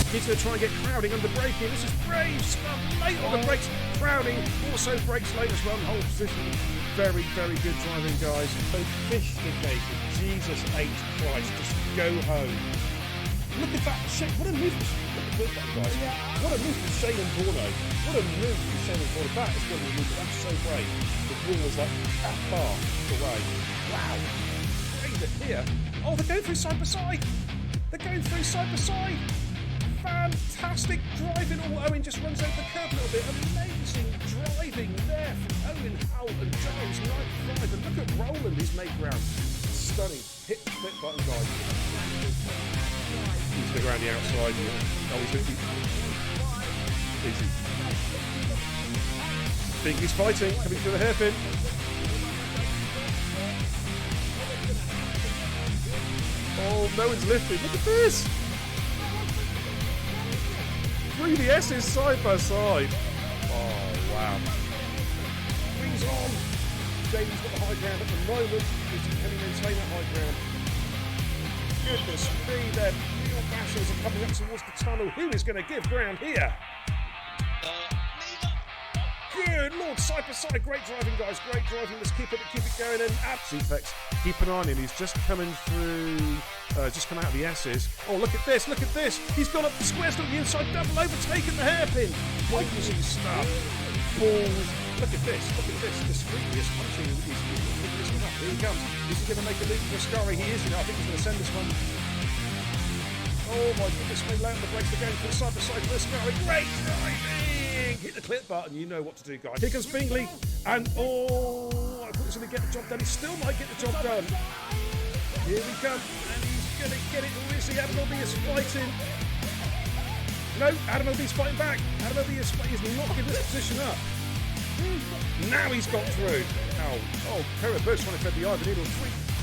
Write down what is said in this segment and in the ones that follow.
He's going to try and get Crowding under braking. This is brave stuff. Late on the brakes. Crowding also brakes late as well. Whole position. Very, very good driving, guys. Sophisticated. Jesus H. Christ. Just go home. Look at that shape. What a move. Look at that, guys. What a move from Shane and Borno. What a move from Shane and Borno. That is going to be a move. That's so brave. The wheel was like that far away. Wow. Brave it here. Oh, they're going through side by side. They're going through side by side. Fantastic driving. Oh, Owen just runs over the curb a little bit. Amazing driving there from Owen Howell and Giles 95. And look at Roland, he's made ground. Stunning. Hit the flip button, guys. He's going to go around the outside. Oh, he's easy. Think he's fighting, coming through the hairpin. Oh, no one's lifted. Look at this. Through the S's side by side. Oh, wow. Wings on. Jamie's got the high ground at the moment. Can he maintain that high ground? Goodness me, their real bashers are coming up towards the tunnel. Who is going to give ground here? Good Lord, side by side. Great driving, guys. Great driving. Let's keep it going. And Zepex, keep an eye on him. He's just coming through. Just come out of the S's. Oh, look at this, look at this. He's gone up the squares to the inside, double overtaken the hairpin. Crazy stuff. Balls. Look at this, discreetly. He's punching. He's picking this one up. Here he comes. Is he going to make a leap for Ascari? He is, I think he's going to send this one. Oh my goodness, me, loud on the brakes. They're going from side to side for Ascari. Great driving. Hit the clip button. You know what to do, guys. Here comes Bingley. And I thought he was going to get the job done. He still might get the job done. Here we come. Going to get it. Who is he? Adam Obi is fighting. No, Adam Obi's fighting back. Adam Obi is not giving this position up. Now he's got through. Oh, Kara Bird's trying to thread the eye of the needle.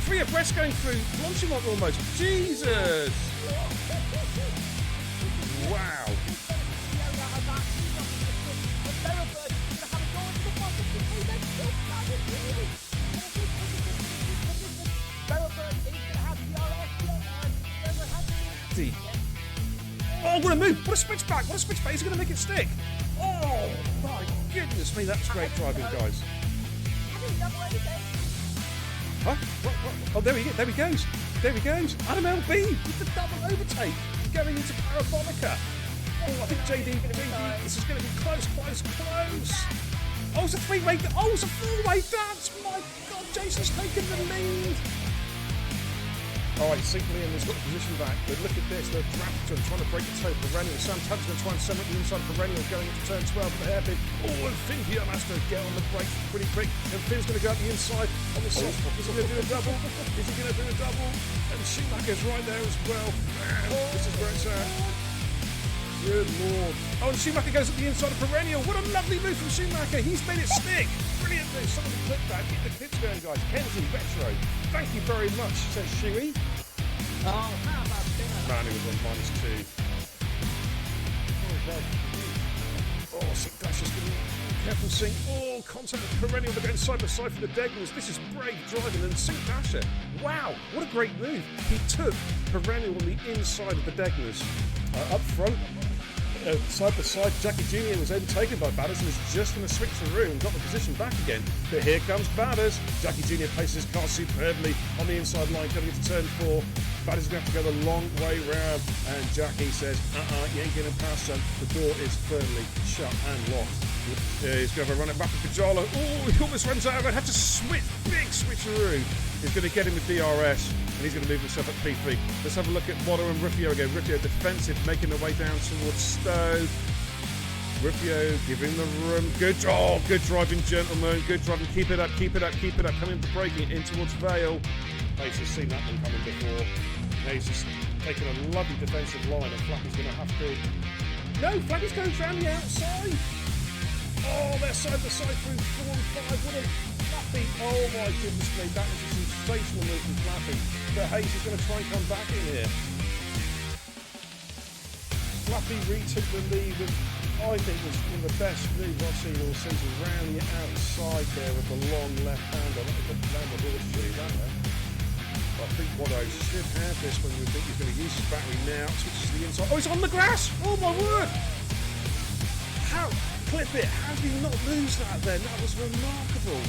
Three abreast going through. Launching one almost. Jesus. Wow. what a move! What a switchback! What a switchback! Is he going to make it stick? Oh my goodness me! That's great driving, guys. Huh? What? Oh, there he goes. There he goes. Adam LB with the double overtake going into Parabonica. Oh, I think JD. This is going to be close. Oh, it's a three-way. Oh, it's a four-way dance. My God, Jason's taken the lead. All right, St. Liam has got the position back, but look at this. They're Drafton trying to break the toe. Perennial. Sam Tubbs going to try and sum up the inside of Perennial going into turn 12 for the hairpin. Oh, and Finn Pierre has to get on the brakes pretty quick. And Finn's going to go up the inside on the soft spot. Is he going to do a double? And Schumacher's right there as well. Man, this is where it's at. Good Lord. Oh, and Schumacher goes at the inside of Perennial. What a lovely move from Schumacher. He's made it stick. Brilliant move. Somebody clip that. Get the clips going, guys. Kenzie, Retro. Thank you very much, says Shuey. Oh, how about that? Man, he was on -2. Oh, Sink Dash is going to be careful, Sink. Oh, contact with Perennial. They're going side by side for the Degners. This is brave driving. And Sink Dasher. Wow, what a great move. He took Perennial on the inside of the Degners. Up front. Side by side, Jackie Jr. was overtaken by Batters and was just going to switch through and got the position back again. But here comes Batters. Jackie Jr. places his car superbly on the inside line coming into turn 4. Batters is going to have to go the long way round. And Jackie says, you ain't getting past, son. The door is firmly shut and locked. He's going to have a run it back with Pajalo. Oh, he almost runs out of it. Had to switch, big switcheroo. He's going to get him with DRS. And he's going to move himself up P3. Let's have a look at Watto and Rufio again. Rufio defensive, making their way down towards Stowe. Rufio giving the room. Good driving, gentlemen. Good driving. Keep it up. Coming for braking in towards Vale. He's just seen that one coming before. Now he's just taking a lovely defensive line, and Flappy's going to have to. No, Flappy's going around the outside. Oh, they're side by side through 4 and 5. What a Flappy. Oh my goodness me. That was a sensational move from Flappy. But Hayes is going to try and come back in here. Flappy retook the lead with, I think, was one of the best moves I've seen all season. Round the outside there with the long left hander. That was the down the horseshoe, that there. I think Watto should have this when we think he's going to use his battery now. Switches to the inside. Oh, he's on the grass! Oh my word! How? Clip it. How did he not lose that then? That was remarkable.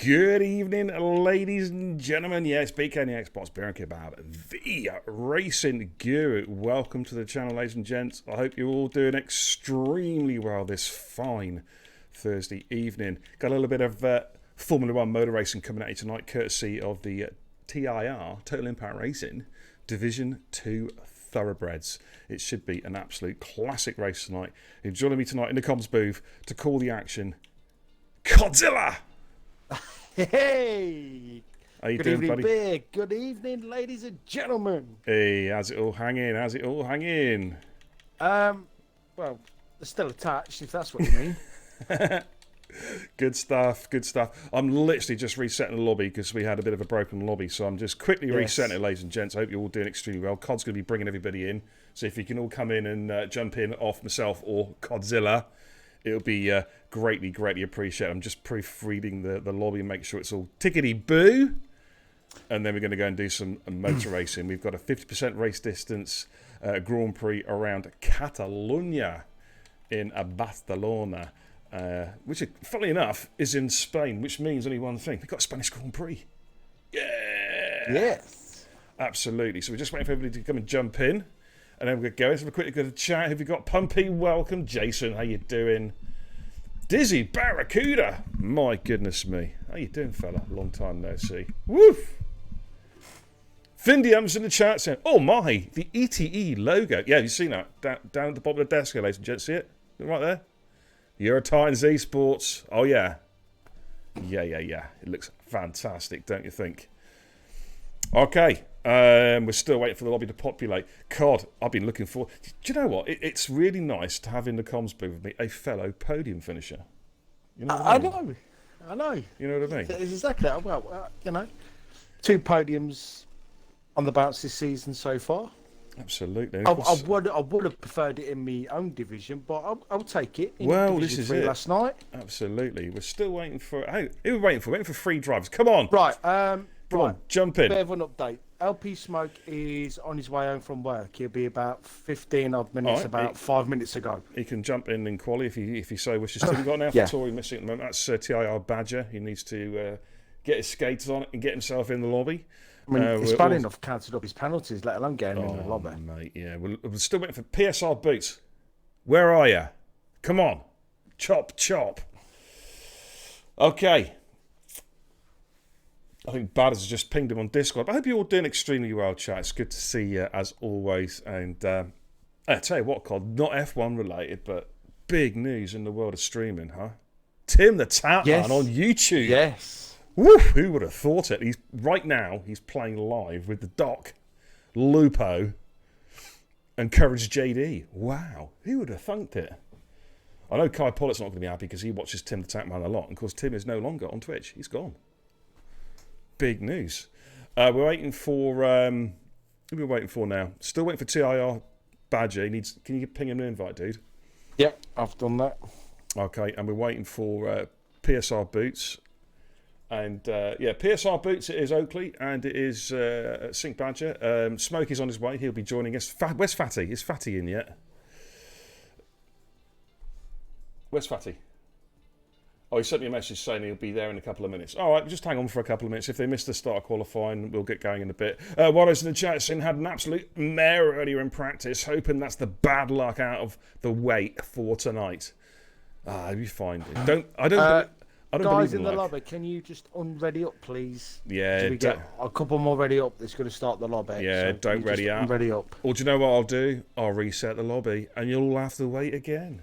Good evening, ladies and gentlemen. Yes, BK the Xbox Beer and Kebab, the racing guru. Welcome to the channel, ladies and gents. I hope you're all doing extremely well this fine Thursday evening. Got a little bit of Formula One motor racing coming at you tonight, courtesy of the TIR, Total Impact Racing, Division 2 Thoroughbreds. It should be an absolute classic race tonight. And joining me tonight in the comms booth to call the action, Godzilla! Hey! How you Good doing, evening, buddy? Big. Good evening, ladies and gentlemen. Hey, how's it all hanging? Well, they're still attached, if that's what you mean. Good stuff, good stuff. I'm literally just resetting the lobby because we had a bit of a broken lobby, so I'm just quickly resetting it, ladies and gents. I hope you're all doing extremely well. Cod's going to be bringing everybody in, so if you can all come in and jump in off myself or Codzilla, it'll be greatly, greatly appreciated. I'm just proofreading the lobby and make sure it's all tickety-boo. And then we're going to go and do some motor racing. We've got a 50% race distance Grand Prix around Catalonia in Barcelona, which, funnily enough, is in Spain, which means only one thing. We've got a Spanish Grand Prix. Yeah! Yes. Absolutely. So we're just waiting for everybody to come and jump in. And then we're going to go. Let's have a quick look at the chat. Have you got Pumpy? Welcome. Jason, how you doing? Dizzy Barracuda. My goodness me. How you doing, fella? Long time no see. Woof! Findium's in the chat saying, oh my, the ETE logo. Yeah, have you seen that? Down at the bottom of the desk here, ladies and gents. See it? Right there? Eurotitans Esports. Oh, yeah. Yeah. It looks fantastic, don't you think? Okay. We're still waiting for the lobby to populate. God, I've been looking for... Do you know what? It's really nice to have in the comms booth with me a fellow podium finisher. You know what I mean? I know. You know what I mean? It's exactly that. Well, 2 podiums on the bounce this season so far. Absolutely. I would have preferred it in my own division, but I'll take it. Well, this is it. Last night. Absolutely. We're still waiting for... Who are we waiting for? We're waiting for free drivers. Come on. Right. Come on, jump in. Bit of an update. LP Smoke is on his way home from work. He'll be about 15 odd minutes, right, 5 minutes ago. He can jump in quali if he so wishes to. We've got an AlphaTauri missing at the moment. That's TIR Badger. He needs to get his skaters on and get himself in the lobby. I mean, it's bad enough cancelled up his penalties, let alone getting in the lobby. Mate, yeah. We're still waiting for PSR Boots. Where are you? Come on. Chop. Okay. I think Bad has just pinged him on Discord. But I hope you're all doing extremely well, chat. It's good to see you, as always. And I tell you what, Cod, not F1 related, but big news in the world of streaming, huh? Tim the Tatman on YouTube. Yes. Woo, who would have thought it? Right now, he's playing live with the Doc, Lupo, and Courage JD. Wow, who would have thunked it? I know Kai Pollitt's not going to be happy because he watches Tim the Tatman a lot. And of course, Tim is no longer on Twitch. He's gone. Big news. We're waiting for... who are we waiting for now? Still waiting for TIR Badger. Can you ping him an invite, dude? Yep, I've done that. Okay, and we're waiting for PSR Boots. And, PSR Boots, it is Oakley, and it is Sync Badger. Smoke is on his way. He'll be joining us. Where's Fatty? Is Fatty in yet? Where's Fatty? Oh, he sent me a message saying he'll be there in a couple of minutes. All right, just hang on for a couple of minutes. If they miss the start of qualifying, we'll get going in a bit. Warriors in the chat saying had an absolute mare earlier in practice, hoping that's the bad luck out of the way for tonight. It'll be fine. I don't guys in the lobby, can you just unready up, please? Yeah. So we get a couple more ready up that's going to start the lobby. Yeah, so don't ready up. Ready up. Or do you know what I'll do? I'll reset the lobby, and you'll all have to wait again.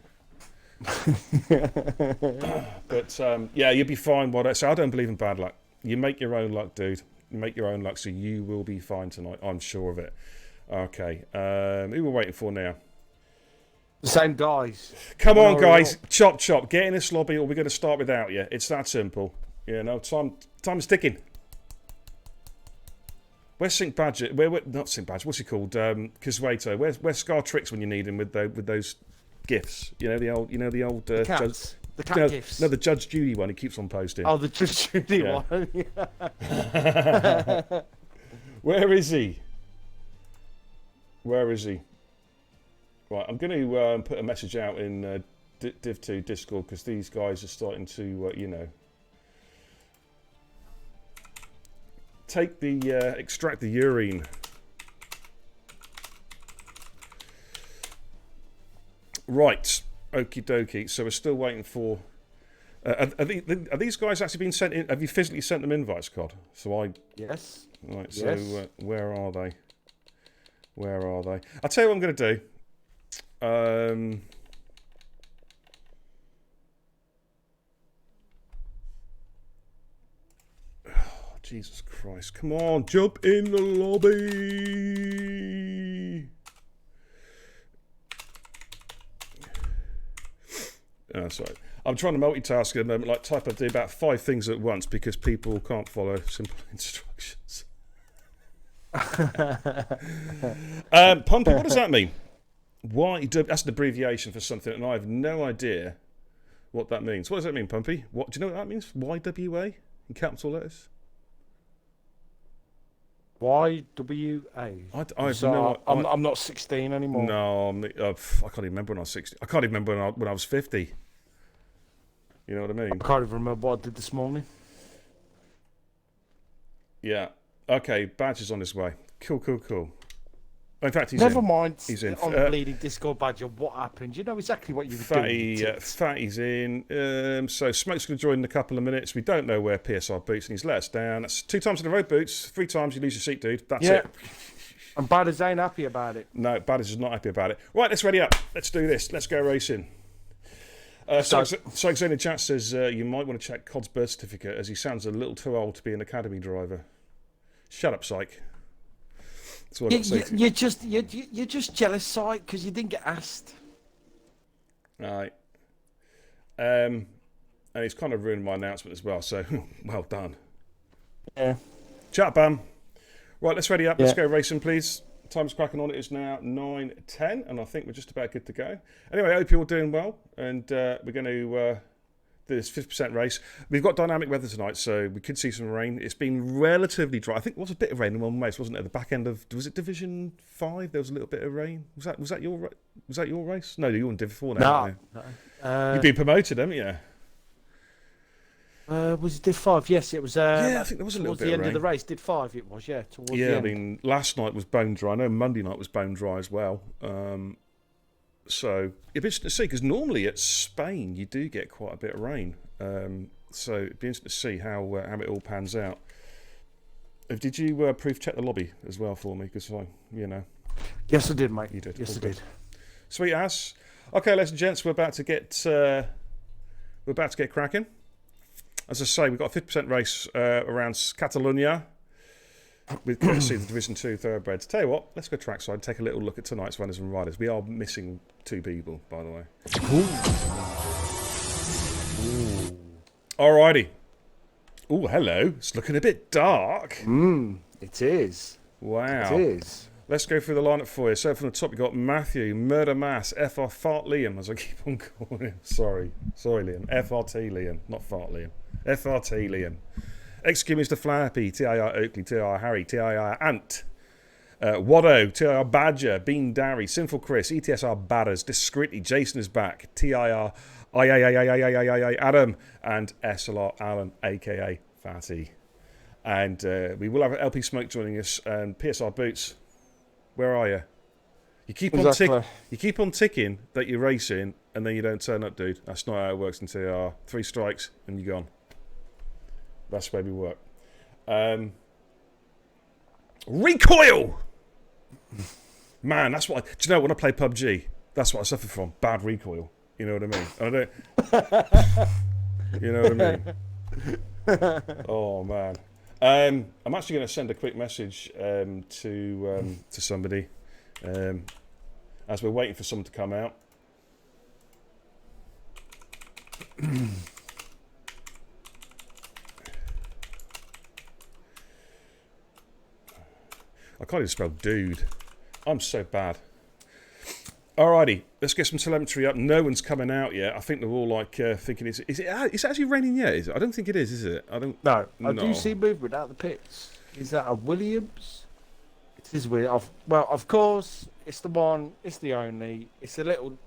But you'll be fine. So I don't believe in bad luck. You make your own luck, dude. You make your own luck, so you will be fine tonight. I'm sure of it. Okay. Who we're waiting for now? The same guys. Come on, guys. Chop. Get in this lobby, or we're going to start without you. It's that simple. You know, time's ticking. Where's Sync Badger? Not Sync Badger. What's he called? Kizwato. Where's Scar Tricks when you need him with those gifts? You know the old. The cats. The cat gifts. No, the Judge Judy one. He keeps on posting. Oh, the Judge Judy one. Where is he? Right, I'm going to put a message out in Div2 Discord because these guys are starting to, extract the urine. Right, okie dokie. So we're still waiting for. Are these guys actually been sent in? Have you physically sent them invites, Cod? Yes. Right. Yes. So where are they? I'll tell you what I'm going to do. Oh, Jesus Christ. Come on, jump in the lobby. Sorry. I'm trying to multitask at the moment, like type I do about 5 things at once because people can't follow simple instructions. Pumpy, what does that mean? That's an abbreviation for something, and I have no idea what that means. What does that mean, Pumpy? Do you know what that means? YWA in capital letters? YWA. I'm not 16 anymore. No, I can't even remember when I was 16. I can't even remember when I was 50. You know what I mean? I can't even remember what I did this morning. Yeah. Okay, Badge is on his way. Cool. In fact, Never mind. He's in. On the bleeding Discord Badger, what happened? You know exactly what you were doing. Fatty's in. So Smoke's going to join in a couple of minutes. We don't know where PSR Boots, and he's let us down. That's 2 times in a row, Boots. 3 times you lose your seat, dude. That's it. And Badders ain't happy about it. No, Badders is not happy about it. Right, let's ready up. Let's do this. Let's go racing. Psych in the chat says you might want to check Cod's birth certificate as he sounds a little too old to be an academy driver. Shut up, Psych. That's what you're just jealous, Psych, because you didn't get asked. Right. And he's kind of ruined my announcement as well, so well done. Yeah. Chat, Bam. Right, let's ready up. Let's go racing, please. Time's cracking on. It is now 9:10, and I think we're just about good to go. Anyway, I hope you're all doing well, and we're going to do this 50% race. We've got dynamic weather tonight, so we could see some rain. It's been relatively dry. I think there was a bit of rain in one race, wasn't it? At the back end of, was it Division 5? There was a little bit of rain. Was that your race? No, you're on Div 4 now. No. You've been promoted, haven't you? Was it Div 5? Yes, it was. I think there was a little bit the of end rain. of the race. Div 5 it was, yeah. Towards the I end. mean, last night was bone dry. I know Monday night was bone dry as well. So it'd be interesting to see, because normally at Spain you do get quite a bit of rain. So it'd be interesting to see how it all pans out. Did you proof check the lobby as well for me? Because Yes, I did, mate. You did. Yes, all I good. did. Sweet ass. Okay, ladies and gents, we're about to get cracking. As I say, we've got a 50% race around Catalonia with courtesy of the Division 2 thoroughbreds. Tell you what, let's go trackside and take a little look at tonight's runners and riders. We are missing 2 people, by the way. Alrighty. Oh, hello. It's looking a bit dark. It is. Wow. It is. Let's go through the lineup for you. So from the top, you've got Matthew, Murder Mass, FR Fart Liam, as I keep on calling him. Sorry, Liam. FRT Liam, not Fart Liam. FRT Liam. Execute Mr. Flappy, TIR Oakley, TIR Harry, TIR Ant. Waddo, TIR Badger, Bean Darry, Sinful Chris, ETSR Badders, Discreetly, Jason is back, TIR Adam, and SLR Alan, aka Fatty. And we will have LP Smoke joining us, and PSR Boots. Where are you? You keep on ticking that you're racing, and then you don't turn up, dude. That's not how it works until you are 3 strikes and you're gone. That's where we work. Recoil! Man, that's what do you know, when I play PUBG, that's what I suffer from. Bad recoil. You know what I mean? You know what I mean? Oh, man. I'm actually going to send a quick message to somebody as we're waiting for someone to come out. I can't even spell dude. I'm so bad. Alrighty, let's get some telemetry up. No one's coming out yet. I think they're all like thinking, is it actually raining yet? I don't think it is it? I don't. No, I do see movement out the pits. Is that a Williams? It is weird. Well, of course, it's the one. It's the only. It's the little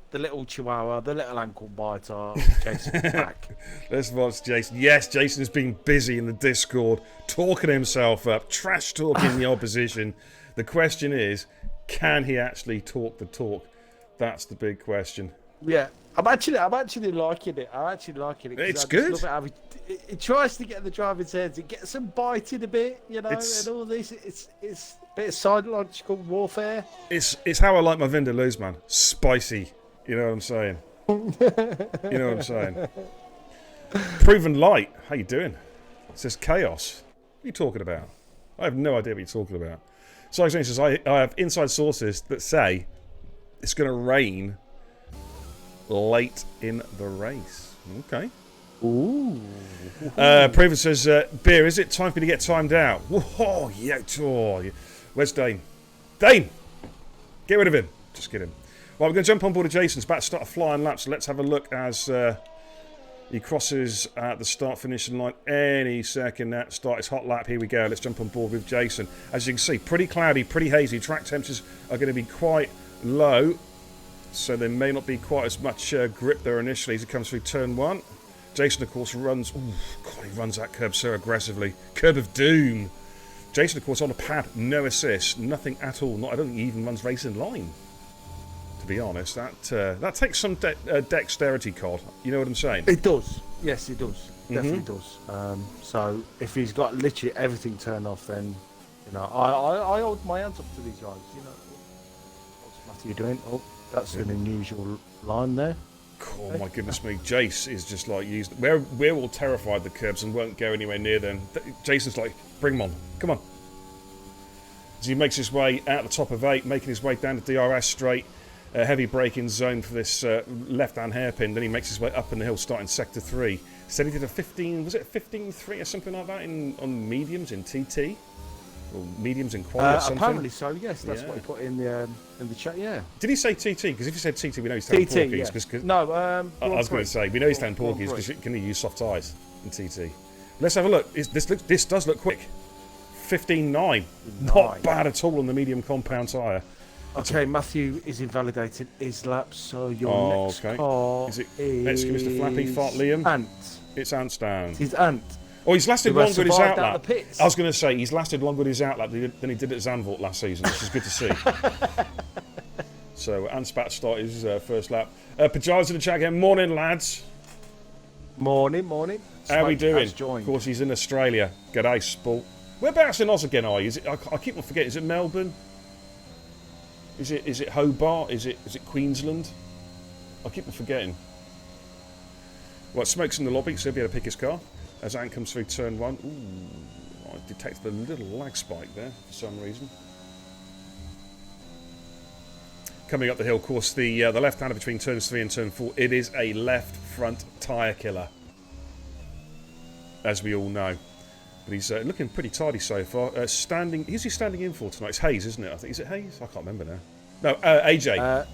Chihuahua, the little ankle biter. Jason's back. Let's watch Jason. Yes, Jason has been busy in the Discord, talking himself up, trash talking the opposition. The question is, can he actually talk the talk? That's the big question. Yeah, I'm actually liking it. It's good. It tries to get the driver's heads. It gets them biting a bit, and all this. It's a bit of psychological warfare. It's how I like my Vindaloos, man. Spicy. You know what I'm saying? You know what I'm saying? Proven Light. How you doing? It says chaos. What are you talking about? I have no idea what you're talking about. So says I have inside sources that say it's going to rain late in the race. Okay. Ooh. Proven says, Beer, is it time for me to get timed out? Whoa, yeah. Oh, yeah. Where's Dane? Dane! Get rid of him. Just kidding. Well, we're going to jump on board of Jason's about to start a flying lap, so let's have a look as he crosses at the start-finishing line any second. That start his hot lap. Here we go. Let's jump on board with Jason. As you can see, pretty cloudy, pretty hazy. Track temperatures are going to be quite low, so there may not be quite as much grip there initially as he comes through turn 1. Jason, of course, runs... Ooh, God, he runs that curb so aggressively. Curb of doom. Jason, of course, on a pad, no assist, nothing at all. I don't think he even runs race in line, to be honest. That takes some dexterity, COD. You know what I'm saying? It does. Yes, it does. Definitely does. So if he's got literally everything turned off, then I hold my hands up to these guys. What's Matthew doing? Oh, that's an unusual line there. Oh my goodness me, Jace is just like used. We're all terrified of the curbs and won't go anywhere near them. Jason's like, bring him on, come on. As he makes his way out the top of 8, making his way down the DRS straight, heavy braking zone for this left-hand hairpin. Then he makes his way up in the hill, starting sector 3. Said he did a 15.3 or something like that on mediums in TT. Or mediums in quad or something? Apparently so, yes. That's what he put in the chat, yeah. Did he say TT? Because if he said TT, we know he's down Porkies. Yeah. No, I was going to say, we know he's down Porkies because he can use soft tyres in TT. Let's have a look. This does look quick. 15.9. Not bad at all on the medium compound tyre. Okay, Matthew is invalidated his lap, so your next car is Mr. Flappy Fart Liam? Ant. It's Ant's down. It's Ant. Oh, he's lasted longer with his outlap. I was going to say, he's lasted longer with his outlap than he did at Zandvoort last season, which is good to see. So, Ant's about to start his first lap. Pajamas in the chat again. Morning, lads. Morning. How are we doing? Of course, he's in Australia. G'day, Sport. Whereabouts in Oz again are you? I keep on forgetting. Is it Melbourne? Is it Hobart? Is it Queensland? I keep on forgetting. Well, Smoke's in the lobby, so he'll be able to pick his car. As Ant comes through turn 1. Ooh, I detected a little lag spike there for some reason. Coming up the hill, of course, the left-hander between turns 3 and turn 4. It is a left front tyre killer, as we all know. But he's looking pretty tidy so far. Who's he standing in for tonight? It's Hayes, isn't it? I think. Is it Hayes? I can't remember now. No, AJ.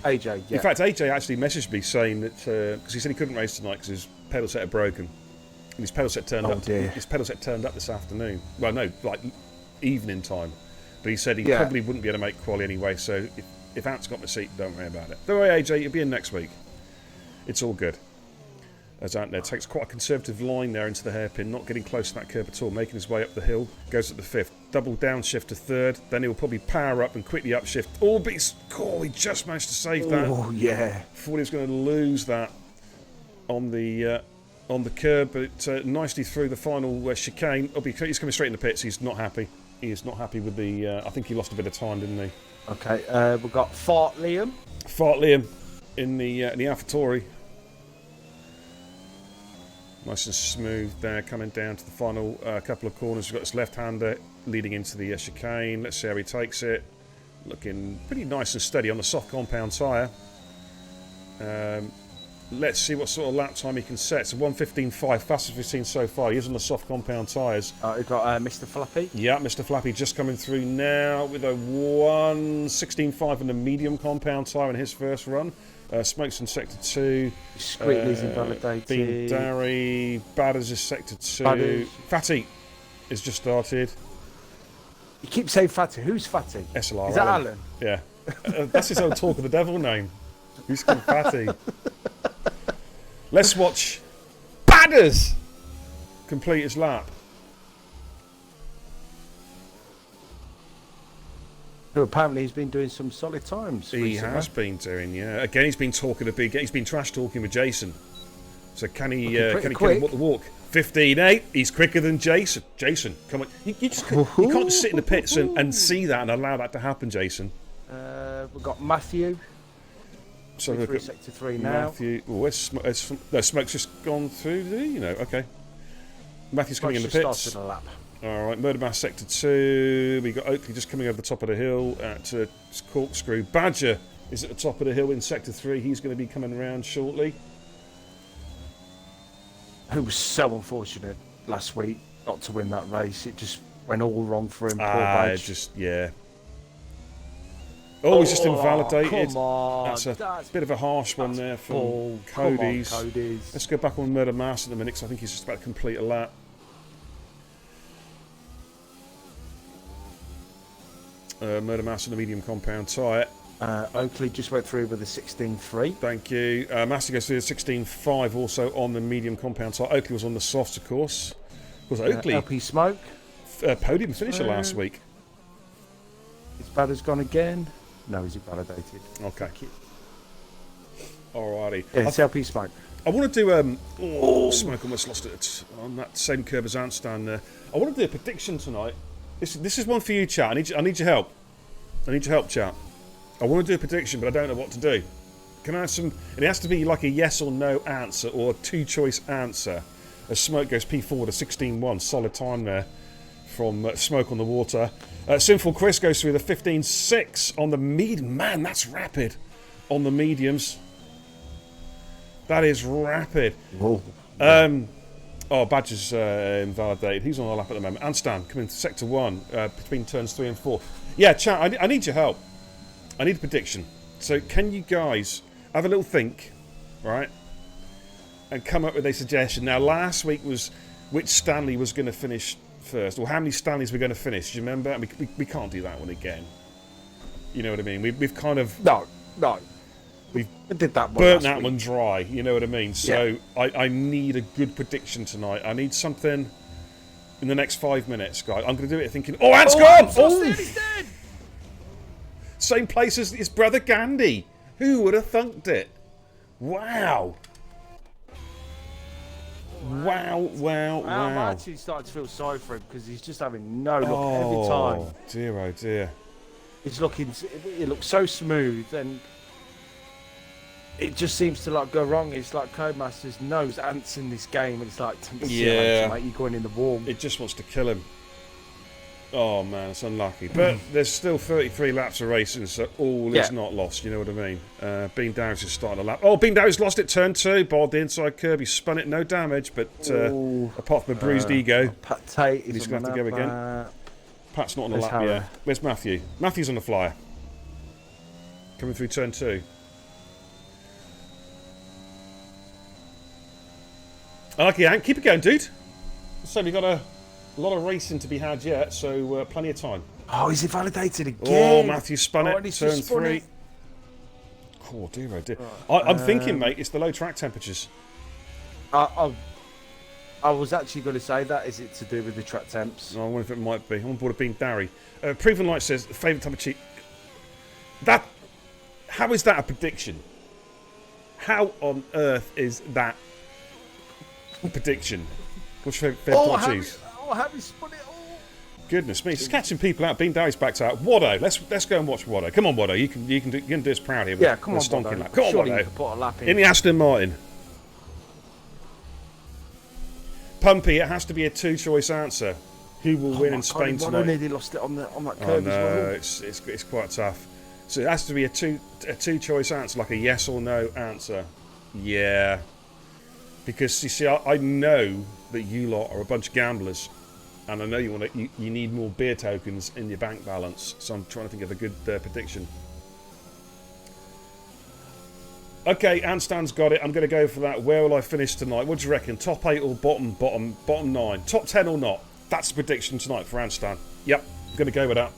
AJ, yeah. In fact, AJ actually messaged me saying that because he said he couldn't race tonight because his pedal set had broken. And his pedal set turned up. His pedal set turned up this afternoon. Well, no, like evening time. But he said he probably wouldn't be able to make quali anyway. So if Ant's got my seat, don't worry about it. Don't worry, AJ. You'll be in next week. It's all good. As Ant there takes quite a conservative line there into the hairpin, not getting close to that curb at all, making his way up the hill, goes at the 5th, double downshift to 3rd, then he'll probably power up and quickly upshift. Oh, but he just managed to save that. Oh, yeah. Thought he was going to lose that on the curb, but nicely through the final chicane. He's coming straight in the pits. He's not happy. He is not happy with the... I think he lost a bit of time, didn't he? Okay, we've got Fart Liam. Fart Liam in the AlphaTauri. Nice and smooth there, coming down to the final couple of corners. We've got this left-hander leading into the chicane. Let's see how he takes it. Looking pretty nice and steady on the soft compound tyre. Let's see what sort of lap time he can set. It's a 1:15.5, fastest we've seen so far. He is on the soft compound tyres. We've got Mr. Flappy. Yeah, Mr. Flappy just coming through now with a 1:16.5 on the medium compound tyre in his first run. Smokes in sector 2. Squiggly's invalidated. Bean Darry. Badders is sector 2. Badders. Fatty has just started. You keep saying Fatty. Who's Fatty? SLR. Is that Alan? Yeah. That's his own Talk of the Devil name. Who's called Fatty? Let's watch Badders complete his lap. Who apparently he's been doing some solid times. He has been doing, yeah. Again, he's been talking he's been trash talking with Jason. So can he walk the walk? 15.8. He's quicker than Jason. Jason, come on. You can't just sit in the pits and see that and allow that to happen, Jason. We've got Matthew. So we're through sector 3 now. Matthew. Oh, Smoke's just gone through, did he? Okay. Matthew's coming in the pits. Started a lap. Alright, Murder Mass sector 2. We got Oakley just coming over the top of the hill at Corkscrew. Badger is at the top of the hill in Sector 3. He's going to be coming around shortly. Who was so unfortunate last week not to win that race. It just went all wrong for him. Poor Badge. Yeah. Oh, he's just invalidated. Come on. That's a bit of a harsh one there from Cody's. Let's go back on Murder Mass in a minute, because I think he's just about to complete a lap. Murder Mass in the medium compound tyre. Oakley just went through with a 16.3. Thank you. Massey goes through the 16.5 also on the medium compound tyre. Oakley was on the softs, of course. Of course, Oakley. LP Smoke. Podium finisher last week. His batter's gone again. No, he's invalidated. Okay. Alrighty. Yeah, it's LP Smoke. I want to do Smoke almost lost it on that same curve as Ant stand there. I want to do a prediction tonight. This is one for you, chat. I need your help. I need your help, chat. I want to do a prediction, but I don't know what to do. Can I have some? And it has to be like a yes or no answer, or a two-choice answer. As Smoke goes P4 to 16.1, solid time there from Smoke on the water. Sinful Chris goes through the 15.6 on the medium. Man, that's rapid on the mediums. That is rapid. Whoa. Badger's invalidated. He's on the lap at the moment. Anstan coming to Sector 1 between turns 3 and 4. Yeah, chat, I need your help. I need a prediction. So can you guys have a little think, right? And come up with a suggestion. Now, last week was which Stanley was going to finish first, or how many Stanleys we're going to finish. Do you remember? We can't do that one again. You know what I mean? We've kind of... No. We've did that one burnt that one dry, you know what I mean? So yeah. I need a good prediction tonight. I need something in the next 5 minutes, guys. I'm going to do it thinking, Ant's gone! He's dead! Same place as his brother Gandhi. Who would have thunked it? Wow. Wow. I'm actually starting to feel sorry for him because he's just having no luck every time. Oh dear. It looks so smooth, and it just seems to like go wrong. It's like Codemasters knows Ant's in this game, and it's like, yeah, mate, you're going in the warm. It just wants to kill him. Oh man, it's unlucky. But there's still 33 laps of racing, so all is not lost, you know what I mean? Bean Dow's just starting a lap. Oh, Bean Dow's lost it, turn 2, balled the inside curb, he spun it, no damage, but apart from a bruised ego, he's going to have to go again. Pat's not on the lap yet. Where's Matthew? Matthew's on the flyer. Coming through turn 2. I like it, Ant. Keep it going, dude. So we got a lot of racing to be had yet, so plenty of time. Oh, he's invalidated again. Oh, Matthew spun it. Turn 3. Oh, dear, oh, dear. I'm thinking, mate, it's the low track temperatures. I was actually going to say that. Is it to do with the track temps? I wonder if it might be. I'm on board of being Darry. Proven Light says, favourite type of cheat. How is that a prediction? How on earth is that a prediction? What's your favourite type of cheese? Have you spun it all? Goodness me, it's catching people out. Bean Darry's backed out. Waddo, let's go and watch Waddo. Come on, Waddo, you can do this proud here. Yeah, come on, stonking lap. Come on, Waddo. You can put a lap in the Aston Martin. Pumpy, it has to be a two-choice answer. Who will win in Spain tonight? I nearly lost it on that curve as well. It's quite tough. So it has to be a two-choice answer, like a yes or no answer. Yeah, because you see, I know that you lot are a bunch of gamblers. And I know you need more beer tokens in your bank balance, so I'm trying to think of a good prediction. Okay, Anstan's got it. I'm going to go for that. Where will I finish tonight? What do you reckon? Top 8 or bottom 9? Top 10 or not? That's the prediction tonight for Anstan. Yep, I'm going to go with that.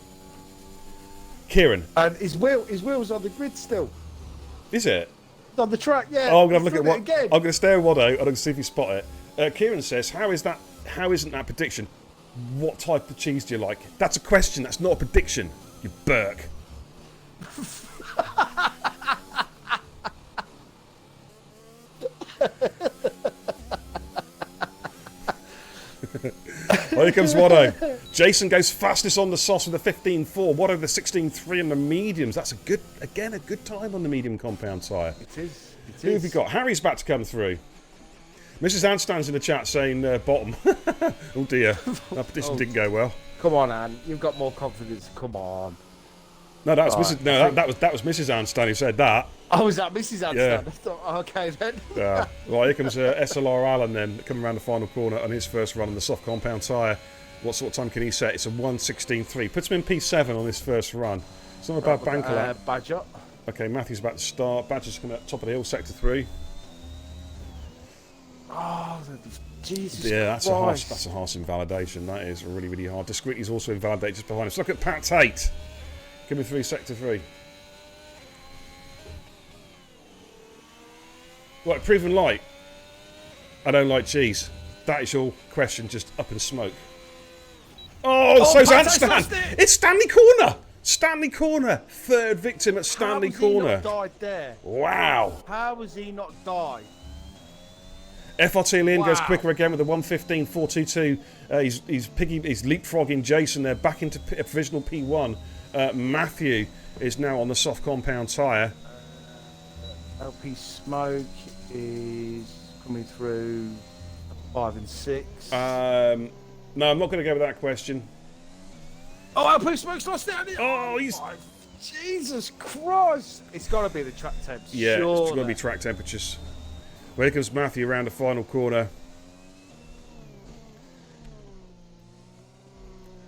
Kieran. And his wheel's on the grid still. Is it? It's on the track, yeah. Oh, I'm going to look at what. I'm going to stare at Waddo and I'm going to see if you spot it. Kieran says, how isn't that prediction? What type of cheese do you like? That's a question, that's not a prediction, you Burke. Well, here comes Waddo. Jason goes fastest on the sauce with a 15.4. Waddo the 16.3 in the mediums. That's a good time on the medium compound tyre. It is. Who have we got? Harry's about to come through. Mrs. Anstan's in the chat saying bottom. Oh dear, that prediction didn't go well. Come on, Anne. You've got more confidence. Come on. No, that was Right, Mrs. No, that was Mrs. Anstone who said that. Oh, was that Mrs. Anstone? Yeah. I thought, okay then. Yeah. Right, here comes SLR Allen then, coming around the final corner on his first run on the soft compound tyre. What sort of time can he set? It's a 1:16.3. Puts him in P7 on his first run. It's not a bad banker lap. Badger. Okay, Matthew's about to start. Badger's coming up top of the hill, sector 3. Oh, Jesus Yeah, Christ. that's a harsh invalidation. That is really, really hard. Discreetly's also invalidated just behind us. Look at Pat Tate. Give me 3, sector 3. Right, proven light. I don't like cheese. That is your question just up in smoke. Oh, so's Pat Ant Tate's Stan. lost it. It's Stanley Corner. Stanley Corner. Third victim at Stanley How has he Corner. not died there? Wow. How has he not died? FRT Leon goes Wow. quicker again with a 1:15.422. He's leapfrogging Jason there back into a provisional P1. Matthew is now on the soft compound tyre. LP Smoke is coming through 5 and 6. No, I'm not going to go with that question. Oh, LP Smoke's lost it. Oh, he's... my- Jesus Christ! It's got to be the track temps. Yeah, it's surely. got to be track temperatures. Well, here comes Matthew around the final corner.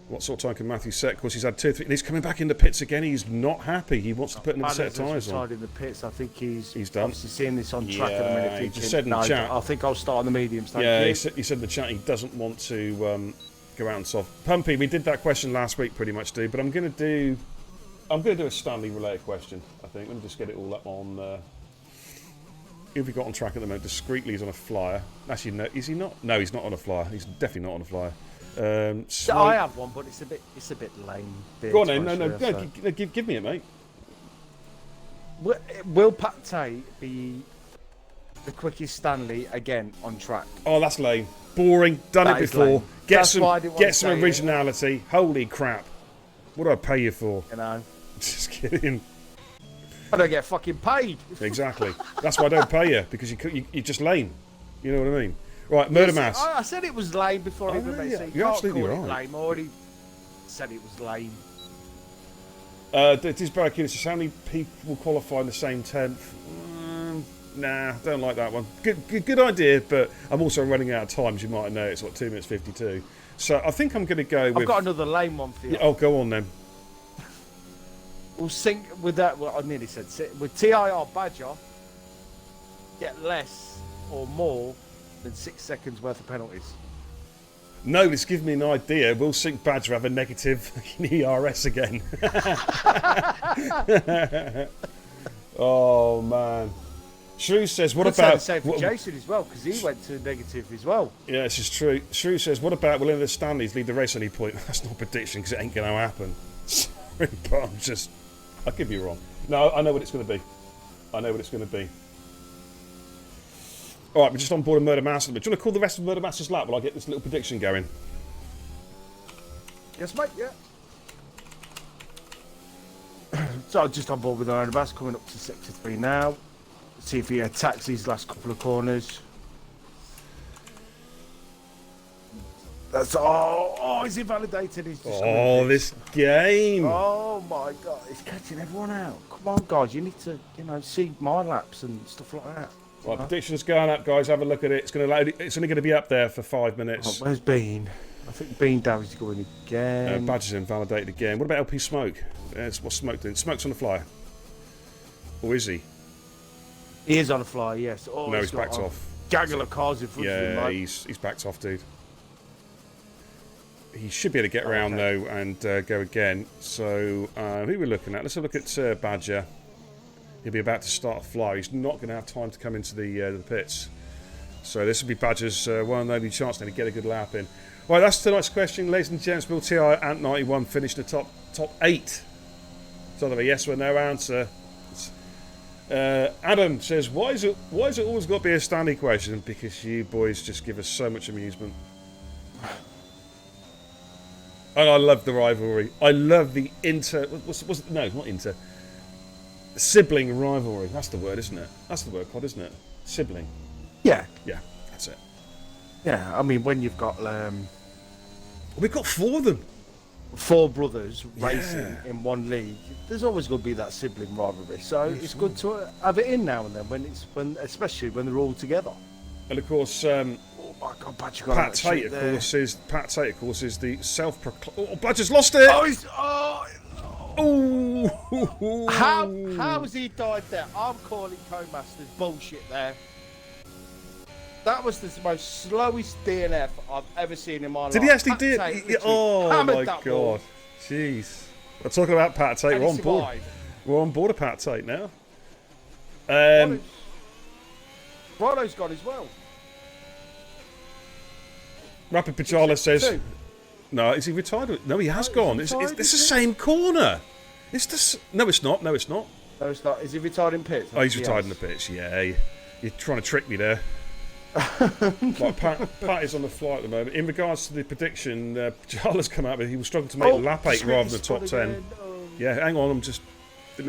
What sort of time can Matthew set? Of course, he's had 2 or 3... He's coming back into pits again. He's not happy. He wants to put in a set of tyres on. In the pits. I think he's done. obviously seeing this on track at the Yeah, minute. he Thinking, just said in the chat. I think I'll start on the mediums. Thank Yeah, you. he said in the chat he doesn't want to go out and soft. Pumpy, we did that question last week pretty much, dude, but I'm going to do a Stanley related question, I think. Let me just get it all up on... who have we got on track at the moment? Discreetly, he's on a flyer. Actually, no, is he not? No, he's not on a flyer. He's definitely not on a flyer. I have one, but it's a bit lame. Go on then. No, give me it, mate. Will Pat Tate be the quickest Stanley again on track? Oh, that's lame. Boring. Done That it is before. lame. That's why I didn't want Get to some say it. originality. Holy crap. What do I pay you for? You know, Just kidding. I don't get fucking paid. Exactly. That's why I don't pay you, because you're just lame. You know what I mean? Right, Murder Mass. I said it was lame before I even yeah, made it. you're Can't absolutely call it right. lame. I already said it was lame. This Barracuda says, how many people qualify in the same 10th? Nah, don't like that one. Good idea, but I'm also running out of time, as you might know. It's like 2 minutes 52. So I think I'm going to go with... I've got another lame one for you. Oh, go on then. We'll sync with that. Well, I nearly said with TIR Badger. Get less or more than 6 seconds worth of penalties. No, this gives me an idea. Will Sync Badger have a negative ERS again? Oh, man. Shrew says, what Could say about... the same for Jason as well, because he went to negative as well. Yeah, this is true. Shrew says, what about will any of the Stanleys lead the race at any point? That's not a prediction, because it ain't going to happen. Sorry, but I could be wrong. No, I know what it's going to be. I know what it's going to be. All right, we're just on board of Murder Master. Do you want to call the rest of Murder Master's lap while I get this little prediction going? Yes, mate, yeah. So just on board with the Bass, coming up to sector 3 now. See if he attacks these last couple of corners. That's he's invalidated. He's just This game. Oh my god, it's catching everyone out. Come on, guys, you need to, see my laps and stuff like that. Right, predictions going up, guys. Have a look at it. It's only going to be up there for 5 minutes. Oh, where's Bean? I think Bean Davies going again. Badger's invalidated again. What about LP Smoke? What's Smoke doing? Smoke's on the fly. Or is he? He is on the fly, yes. Oh, No, he's backed off. Gaggle of cars in front of him, Yeah, mate. he's backed off, dude. He should be able to get around, though, and go again. So, who are we looking at? Let's have a look at Badger. He'll be about to start a fly. He's not going to have time to come into the pits. So this will be Badger's one and only chance now to get a good lap in. Right, that's tonight's question. Ladies and gents, will TI Ant 91 finish the top 8? Sort of a yes or no answer. Adam says, why is it always got to be a Stanley question? Because you boys just give us so much amusement. And I love the rivalry. I love the sibling rivalry. That's the word, isn't it? That's the word, Cod, isn't it? Sibling. Yeah. Yeah, that's it. Yeah, I mean, when you've got... We've got 4 of them. four brothers racing in one league, there's always going to be that sibling rivalry. So it's good to have it in now and then, especially when they're all together. And of course, Oh my God, Badger got Pat that Tate, shit of there. course, is the self-proclaimed. Oh, Badger's lost it. Oh, How has he died there? I'm calling Co-Masters bullshit there. That was the most slowest DNF I've ever seen in my life. did he actually Pat do it? Tate Yeah, literally oh hammered my that ball, God, jeez. We're talking about Pat Tate. and We're he on board. survived. We're on board of Pat Tate now. Rolo's gone as well. Rapid Pajala says, Two. "No, is he retired? No, he has he's gone. retired, It's the isn't it? same corner. It's the no, it's not. No, it's not. No, it's not. Is he retired in pits? Oh, he's Yes. retired in the pitch. Yeah, you're trying to trick me there. Like Pat is on the fly at the moment. In regards to the prediction, Pajala's come out, but he was struggling to make lap 8 rather than the top 10. Yeah, hang on. I'm just let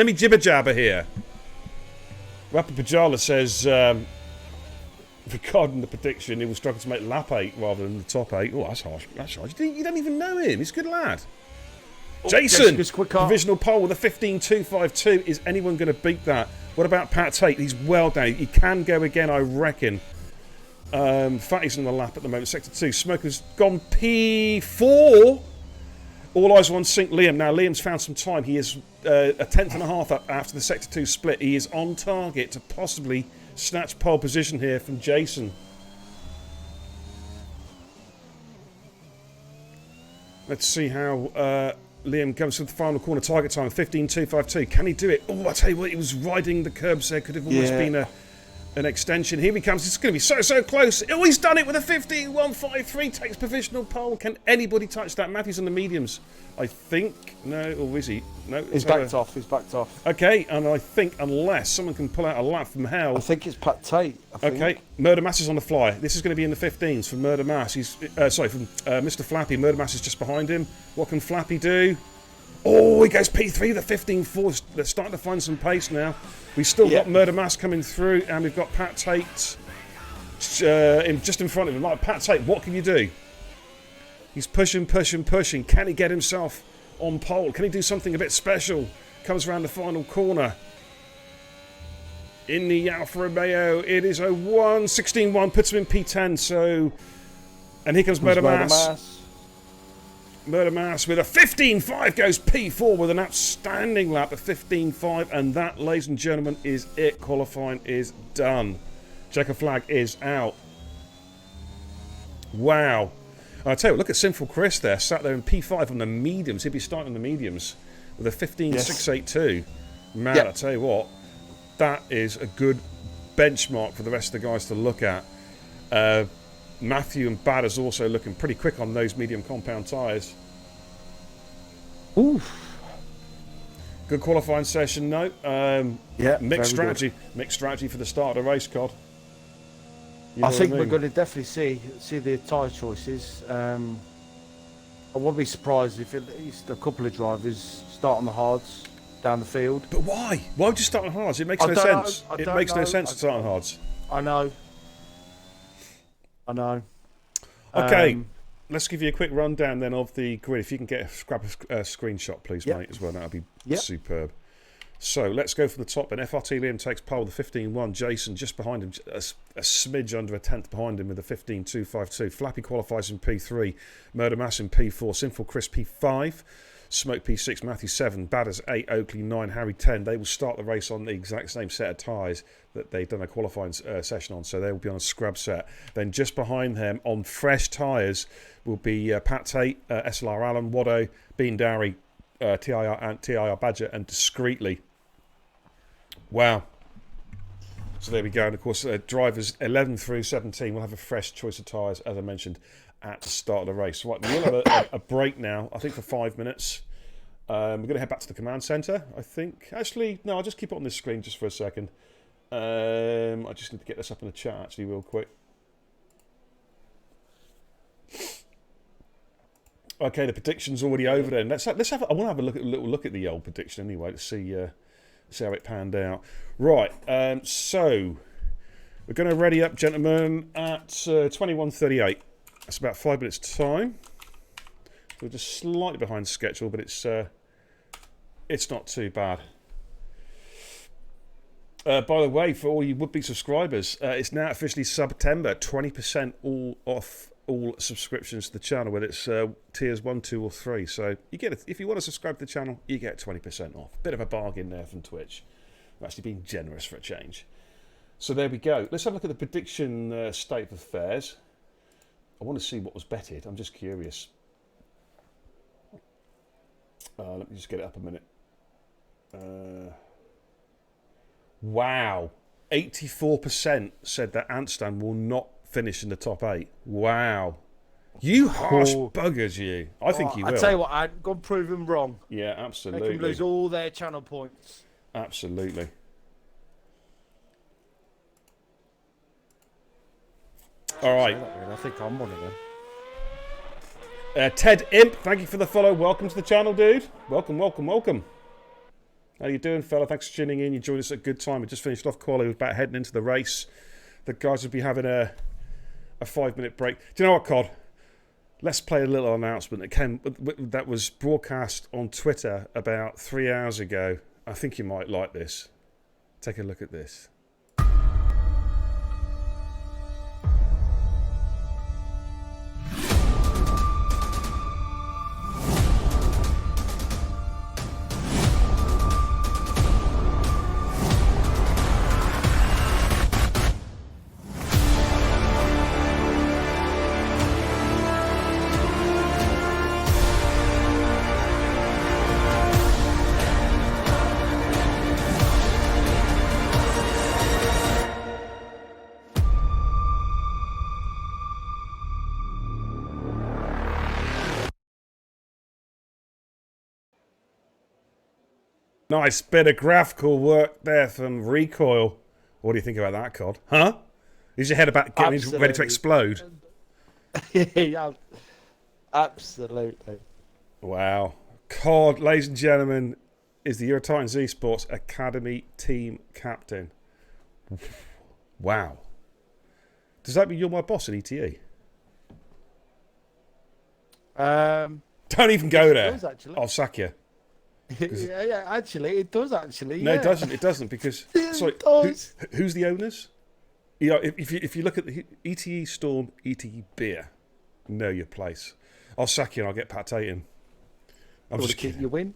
me jibber jabber here. Rapid Pajala says regarding the prediction, he was struggling to make lap 8 rather than the top 8. Oh, that's harsh. That's harsh. You don't even know him. He's a good lad. Jason, provisional poll with a 15.252. Is anyone going to beat that? What about Pat Tate? He's well down. He can go again, I reckon. Fatty's on the lap at the moment. Sector 2. Smoker's gone P4. All eyes on Sync Liam. Now, Liam's found some time. He is a tenth and a half up after the Sector 2 split. He is on target to possibly snatch pole position here from Jason. Let's see how Liam comes to the final corner. Target time 15.252. Can he do it? Oh, I tell you what, he was riding the curbs there. Could have almost been an extension. Here he comes. It's going to be so close. Oh, he's done it with a 15.153. Takes provisional pole. Can anybody touch that? Matthew's on the mediums, I think. No, or is he? No. He's backed off. He's backed off. Okay, and I think unless someone can pull out a lap from hell. I think it's Pat Tate. Okay, Murder Mass is on the fly. This is going to be in the 15s for Murder Mass. He's sorry, from Mr. Flappy. Murder Mass is just behind him. What can Flappy do? Oh, he goes P3, the 15.4. They're starting to find some pace now. We've still got Murder Mass coming through, and we've got Pat Tate just in front of him. Like, Pat Tate, what can you do? He's pushing. Can he get himself on pole? Can he do something a bit special? Comes around the final corner. In the Alfa Romeo, it is a 1.16.1, puts him in P10, so... And here comes Murder Mass. Murder Mass with a 15.5 goes P4 with an outstanding lap of 15.5, and that, ladies and gentlemen, is it. Qualifying is done. Checker flag is out. Wow. I tell you what, look at Sinful Chris there, sat there in P5 on the mediums. He'd be starting on the mediums with a 15.682. Man, I tell you what, that is a good benchmark for the rest of the guys to look at. Matthew and Bad is also looking pretty quick on those medium compound tyres. Oof. Good qualifying session, no. Mixed strategy. Good. Mixed strategy for the start of the race, Cod. You know I think what I mean? we're going to definitely see the tyre choices. I wouldn't be surprised if at least a couple of drivers start on the hards down the field. But why? Why would you start on hards? It makes no sense. It makes no sense to start on hards. I know. Okay, let's give you a quick rundown then of the grid. If you can grab a screenshot, please, mate, as well. That would be superb. So let's go from the top. And FRT Liam takes pole with the 15.1. Jason just behind him, a smidge under a tenth behind him with a 15.252. Flappy qualifies in P3. Murder Mass in P4. Sinful Chris P5. Smoke P6, Matthew 7, Badders 8, Oakley 9, Harry 10. They will start the race on the exact same set of tyres that they've done a qualifying session on, so they will be on a scrub set. Then just behind them on fresh tyres will be Pat Tate, SLR Allen, Waddo, Bean Dowry, TIR Badger, and Discreetly. Wow. So there we go. And of course, drivers 11 through 17 will have a fresh choice of tyres, as I mentioned, at the start of the race. Right, we'll have a break now, I think for 5 minutes. We're going to head back to the command centre, I think. Actually, no, I'll just keep it on this screen just for a second. I just need to get this up in the chat, actually, real quick. Okay, the prediction's already over then. Let's have. I want to have a little look at the old prediction anyway to see how it panned out. Right, so we're going to ready up, gentlemen, at 21:38. That's about 5 minutes' time. We're just slightly behind schedule, but it's not too bad. By the way, for all you would-be subscribers, it's now officially September. 20% all off all subscriptions to the channel, whether it's tiers 1, 2, or 3. So you get it. If you want to subscribe to the channel, you get 20% off. Bit of a bargain there from Twitch. I'm actually being generous for a change. So there we go. Let's have a look at the prediction state of affairs. I want to see what was betted. I'm just curious. Let me just get it up a minute. Wow. 84% said that Anstan will not finish in the top 8. Wow. You harsh buggers, you. I think you will. I tell you what, I'm going to prove them wrong. Yeah, absolutely. They can lose all their channel points. Absolutely. All right. I think I'm one of them. Ted Imp, thank you for the follow. Welcome to the channel, dude. Welcome, welcome, welcome. How you doing, fella? Thanks for tuning in. You joined us at a good time. We just finished off quali. We're about heading into the race. The guys will be having a 5-minute break. Do you know what, Cod? Let's play a little announcement that was broadcast on Twitter about 3 hours ago. I think you might like this. Take a look at this. Nice bit of graphical work there from Recoil. What do you think about that, Cod? Huh? Is your head about getting ready to explode? Yeah, absolutely. Wow. Cod, ladies and gentlemen, is the Eurotitans Esports Academy team captain. Wow. Does that mean you're my boss at ETE? Don't even go there. Does, I'll sack you. Yeah, actually, it does, actually. No, yeah. it doesn't, because... Sorry, who's the owners? You know, if you look at the ETE Storm, ETE Beer, know your place. I'll sack you and I'll get Pat Tatum. I'm just kidding. You win?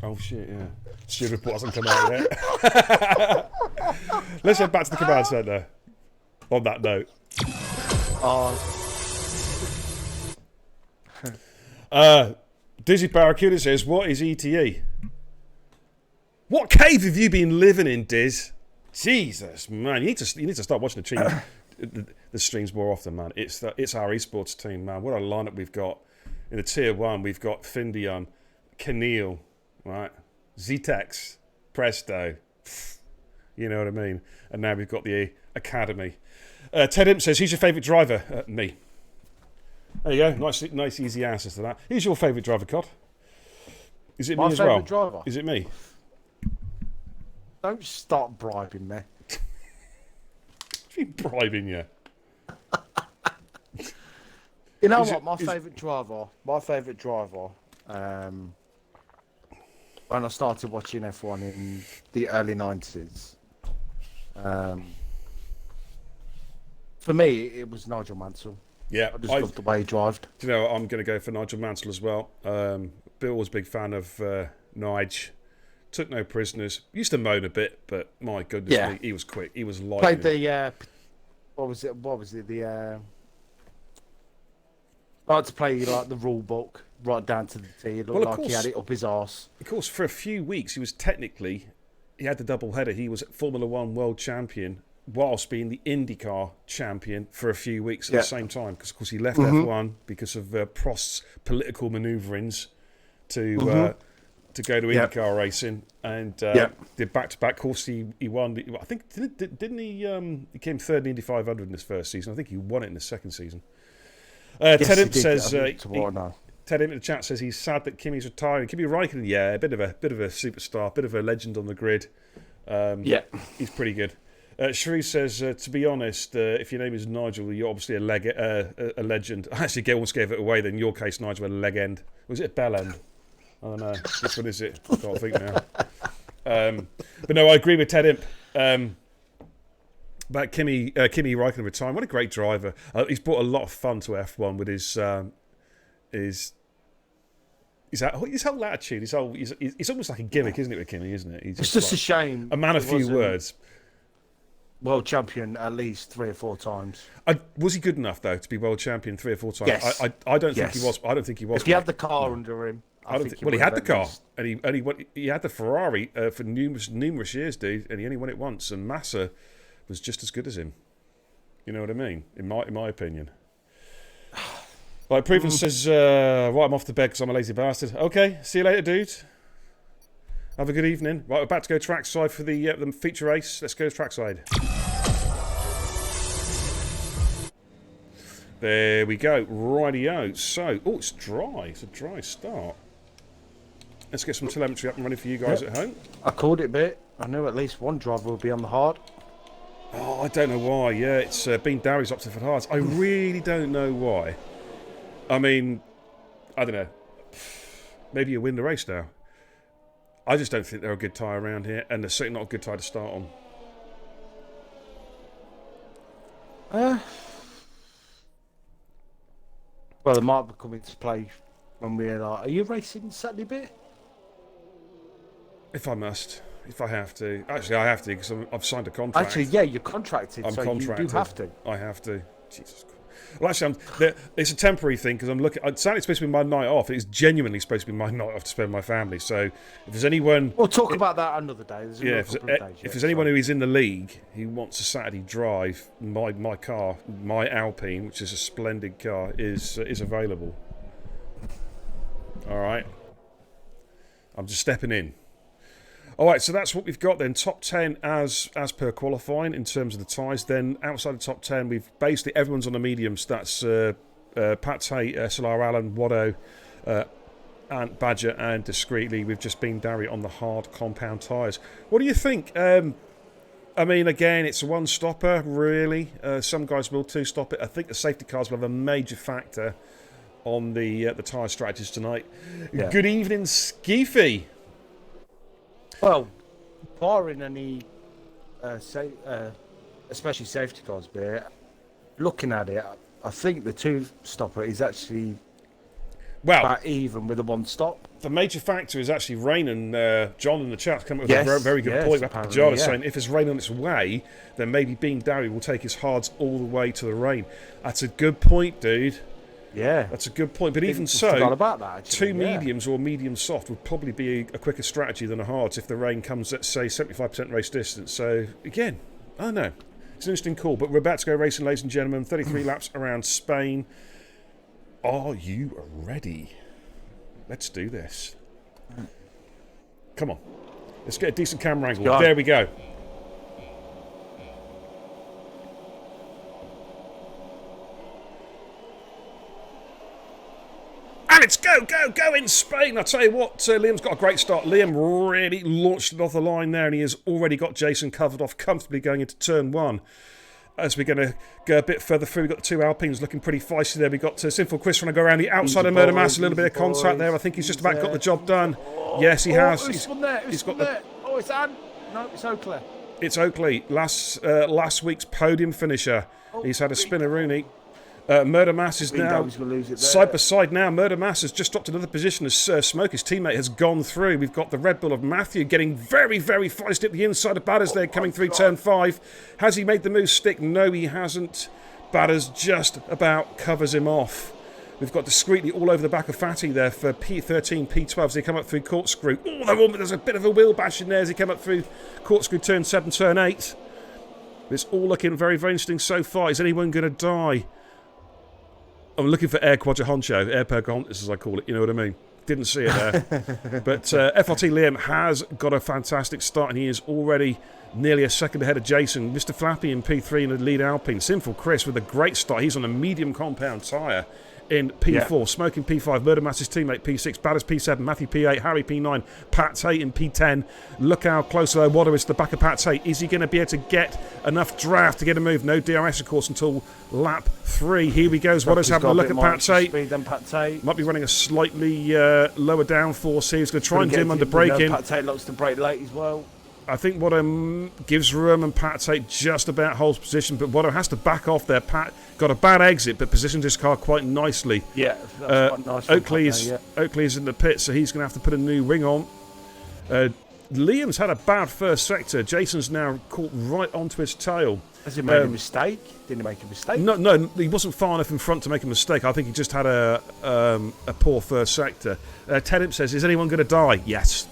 Oh, shit, yeah. Steward report hasn't come out yet. Let's head back to the command centre. On that note. Dizzy Barracuda says, what is ETE? What cave have you been living in, Diz? Jesus, man. You need to start watching the streams more often, man. It's our esports team, man. What a lineup we've got. In the tier 1, we've got Findion, Keneal, right? Zetex, Presto. You know what I mean? And now we've got the Academy. Ted Imp says, who's your favourite driver? Me. There you go. Nice, easy answers to that. Who's your favourite driver, Cod? Is it me as well? My favourite driver? Is it me? Don't start bribing me. What's been bribing you? You know what? My favourite driver, when I started watching F1 in the early 90s, for me, it was Nigel Mansell. Yeah, I just loved the way he drove. Do you know, I'm going to go for Nigel Mansell as well. Bill was a big fan of Nige. Took no prisoners. Used to moan a bit, but my goodness, he was quick. He was lightning. Played the what was it? The I had to play like the rule book right down to the T. It looked like he had it up his arse. Of course, for a few weeks, he had the double header. He was Formula One world champion, whilst being the IndyCar champion for a few weeks at the same time. Because, of course, he left F1 because of Prost's political manoeuvrings to go to IndyCar racing, and did back-to-back. Of course, he won. I think didn't he? He came third in the Indy 500 in his first season. I think he won it in the second season. Ted Imp says. Ted Imp in the chat says he's sad that Kimi's retiring. Kimi Räikkönen, a bit of a superstar, bit of a legend on the grid. He's pretty good. Shrew says, to be honest, if your name is Nigel, you're obviously a legend. I actually almost gave it away. Then in your case, Nigel, a leg end. Was it a bell end? I don't know. Which one is it? I can't think now. But no, I agree with Ted Imp. About Kimi Räikkönen retiring. What a great driver. He's brought a lot of fun to F1 with his whole attitude. He's almost like a gimmick, isn't it, with Kimi, isn't it? It's just a shame. A man of few words. World champion at least 3 or 4 times. Was he good enough, though, to be world champion 3 or 4 times? Yes. I don't think he was. I don't think he was. If he had the car under him, he had the car, and he had the Ferrari for numerous years, dude, and he only won it once. And Massa was just as good as him. You know what I mean? In my opinion. Like Proven says, right, I'm off to bed because I'm a lazy bastard. Okay, see you later, dude. Have a good evening. Right, we're about to go trackside for the feature race. Let's go trackside. There we go. Rightio. So, it's dry. It's a dry start. Let's get some telemetry up and running for you guys at home. I called it a bit. I knew at least one driver will be on the hard. Oh, I don't know why. Yeah, it's been Darry's opted for hards. I really don't know why. I mean, I don't know. Maybe you win the race now. I just don't think they're a good tyre around here, and they're certainly not a good tyre to start on. Well, they might be coming to play when we're like, are you racing Saturday bit? If I must. If I have to. Actually, I have to because I've signed a contract. Actually, yeah, you're contracted, I'm so contracted. you do have to. I have to. Jesus Christ. Well, actually, it's a temporary thing because I'm looking. Saturday's supposed to be my night off. It's genuinely supposed to be my night off to spend with my family. So, if there's anyone, we'll talk about that another day. If there's anyone who is in the league who wants a Saturday drive, my car, my Alpine, which is a splendid car, is available. All right, I'm just stepping in. All right, so that's what we've got then. Top 10 as per qualifying in terms of the tyres. Then outside the top 10, we've basically everyone's on the mediums. That's Pat Tate, Solar Allen, Watto, Ant Badger, and discreetly we've just been Darry on the hard compound tyres. What do you think? I mean, again, it's a one-stopper, really. Some guys will two-stop it. I think the safety cars will have a major factor on the tyre strategies tonight. Yeah. Good evening, Skeefy. Well, barring any, especially safety cars, looking at it, I think the two-stopper is actually about even with the one-stop. The major factor is actually rain, and John in the chat come up with a very good point. John is saying if there's rain on its way, then maybe Bean Darry will take his hards all the way to the rain. That's a good point, dude. Yeah, that's a good point. But even so, about that, two mediums or medium soft would probably be a quicker strategy than a hards if the rain comes at, say, 75% race distance. So, again, I don't know. It's an interesting call. But we're about to go racing, ladies and gentlemen. 33 laps around Spain. Are you ready? Let's do this. Come on. Let's get a decent camera angle. There we go. Let's go in Spain. I tell you what, Liam's got a great start. Liam really launched it off the line there, and he has already got Jason covered off comfortably going into turn 1. As we're going to go a bit further through, we've got the two Alpines looking pretty feisty there. We've got Sinful Chris trying to go around the outside of Murder Mass, a little bit of contact there. I think he's just about got the job done. Yes, he has. He's got the... Oh, it's Anne. No, it's Oakley. It's Oakley, last week's podium finisher. He's had a spinneroonie. Murder Mass is now side by side now. Murder Mass has just dropped another position as Smoke, his teammate, has gone through. We've got the Red Bull of Matthew getting very, very feisty at the inside of Batters there, coming through turn 5. Has he made the move stick? No, he hasn't. Batters just about covers him off. We've got discreetly all over the back of Fatty there for P13, P12 as they come up through Corkscrew. Oh, there's a bit of a wheel bash in there as he come up through Corkscrew turn 7, turn 8. It's all looking very, very interesting so far. Is anyone going to die? I'm looking for Air Quadra Honcho, Air Pocahontas as I call it, you know what I mean? Didn't see it there. But FRT Liam has got a fantastic start, and he is already nearly a second ahead of Jason. Mr. Flappy in P3 in the lead Alpine. Sinful Chris with a great start. He's on a medium compound tyre, in P4, Smoking P5, Murder Mass's teammate P6, Badders P7, Matthew P8, Harry P9, Pat Tate in P10. Look how close Wadder is to the back of Pat Tate. Is he going to be able to get enough draft to get a move? No DRS, of course, until lap 3. Here he goes. Wadder's having a look at Pat Tate. Speed than Pat Tate. Might be running a slightly lower downforce here. He's going to try and do him under braking. Pat Tate looks to brake late as well. I think Wadder gives room and Pat Tate just about holds position, but Wadder has to back off there. Pat got a bad exit, but positioned his car quite nicely. Yeah, that's quite nice. Oakley is in the pit, so he's going to have to put a new wing on. Liam's had a bad first sector. Jason's now caught right onto his tail. Has he made a mistake? Didn't he make a mistake? No, he wasn't far enough in front to make a mistake. I think he just had a poor first sector. Ted Imp says, is anyone going to die? Yes.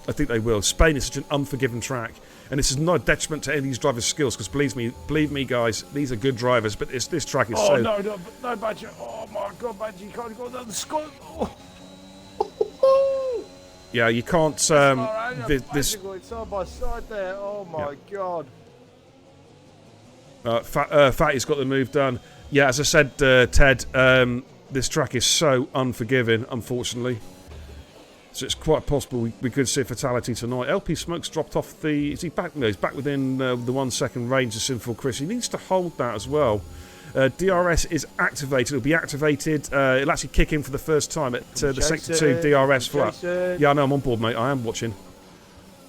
I think they will. Spain is such an unforgiving track, and this is not a detriment to any of these drivers' skills, because believe me, guys, these are good drivers, but this track is so... no, Badger. Oh, my God, Badger, you can't go down the score. Yeah, you can't... It's side by side there. Oh, my God. Fatty's got the move done. Yeah, as I said, Ted, this track is so unforgiving, unfortunately. So it's quite possible we could see a fatality tonight. LP Smoke's dropped off the... Is he back? No, he's back within the 1 second range of Sinful Chris. He needs to hold that as well. DRS is activated. It'll be activated. It'll actually kick in for the first time at the Sector 2 DRS flat. Yeah, I know, I'm on board, mate. I am watching.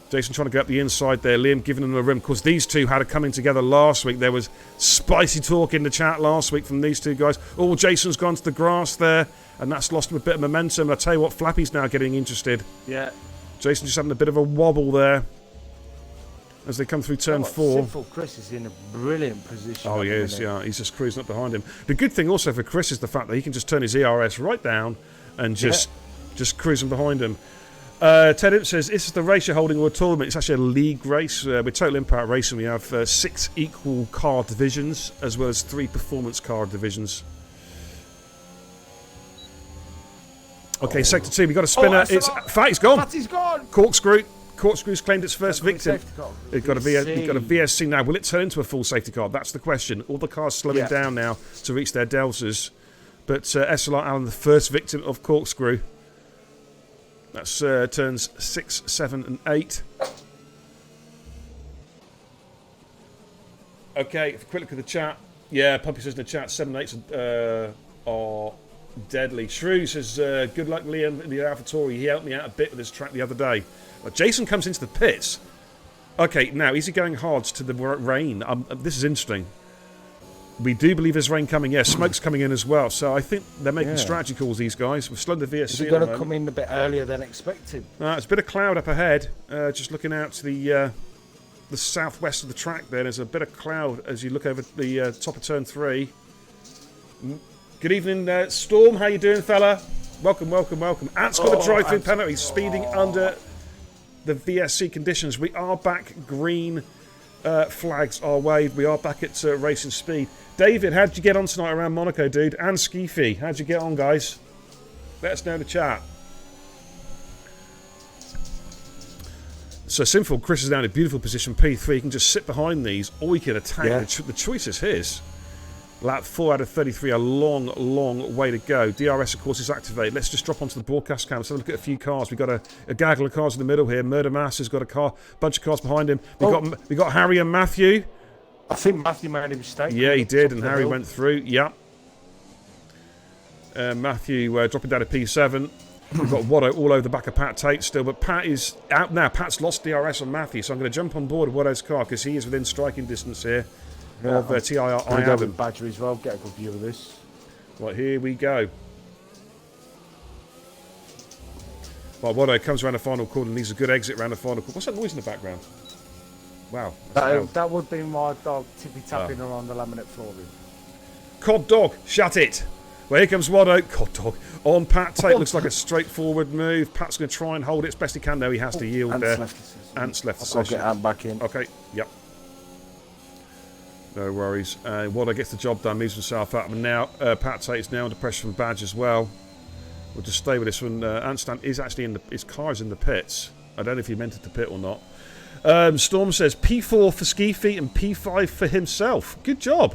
Jason trying to go up the inside there. Liam giving them a rim. Of course, these two had a coming together last week. There was spicy talk in the chat last week from these two guys. Oh, Jason's gone to the grass there, and that's lost him a bit of momentum. I tell you what, Flappy's now getting interested. Yeah. Jason just having a bit of a wobble there as they come through turn 4. Sinful Chris is in a brilliant position. Oh, he is, yeah. He's just cruising up behind him. The good thing also for Chris is the fact that he can just turn his ERS right down and just cruising behind him. Ted Imp says, this is the race you're holding or a tournament. It's actually a league race. With Total Impact Racing, we have 6 equal car divisions as well as 3 performance car divisions. Okay, Sector 2, we got a spinner. Fatty's gone. Fatty's gone. Corkscrew's claimed its first victim. It's got a VSC now. Will it turn into a full safety car? That's the question. All the cars slowing down now to reach their deltas. But SLR Allen, the first victim of Corkscrew. That's turns 6, 7 and 8. Okay, if a quick look at the chat. Yeah, Puppy says in the chat, 7 and 8s are deadly. Shrew says, good luck, Liam, in the AlphaTauri. He helped me out a bit with this track the other day. Well, Jason comes into the pits. Okay, now, is he going hard to the rain? This is interesting. We do believe there's rain coming. Yeah, smoke's coming in as well. So I think they're making strategy calls, these guys. We've slowed the VSC. Is it going to come in a bit earlier than expected? It's a bit of cloud up ahead. Just looking out to the southwest of the track there. There's a bit of cloud as you look over the top of turn 3. Good evening, Storm. How you doing, fella? Welcome. Ant's got a drive-through penalty. He's speeding under the VSC conditions. We are back. Green flags are waved. We are back at racing speed. David, how'd you get on tonight around Monaco, dude? And Skeefy, how'd you get on, guys? Let us know in the chat. So Sinful Chris is now in a beautiful position, P3. He can just sit behind these, or he can attack. Yeah. The choice is his. Lap 4 out of 33, a long way to go. DRS, of course, is activated. Let's just drop onto the broadcast cam. Let's have a look at a few cars. We've got a gaggle of cars in the middle here. Murder Mass has got a bunch of cars behind him. We got Harry and Matthew. I think Matthew made a mistake. Yeah, he did, and Harry went through. Yep. Matthew dropping down to P7. We've got Watto all over the back of Pat Tate still, but Pat is out now. Pat's lost DRS on Matthew, so I'm going to jump on board Watto's car because he is within striking distance here. Of TIR. I have him. Badger as well. Get a good view of this. Right, here we go. Right, Watto comes around the final corner and needs a good exit around the final corner. What's that noise in the background? Wow. That would be my dog tippy-tapping around the laminate flooring. Cod Dog, shut it. Well, here comes Watto. Cod Dog. On Pat Tate, looks like a straightforward move. Pat's going to try and hold it as best he can, though. He has to yield there. Ant's left the session. I'll get Ant back in. Okay, yep. No worries. Watto gets the job done, moves himself up. And now Pat Tate's now under pressure from Badge as well. We'll just stay with this one. Ant is actually his car is in the pits. I don't know if he meant it to pit or not. Storm says P4 for Skeefy and P5 for himself. Good job.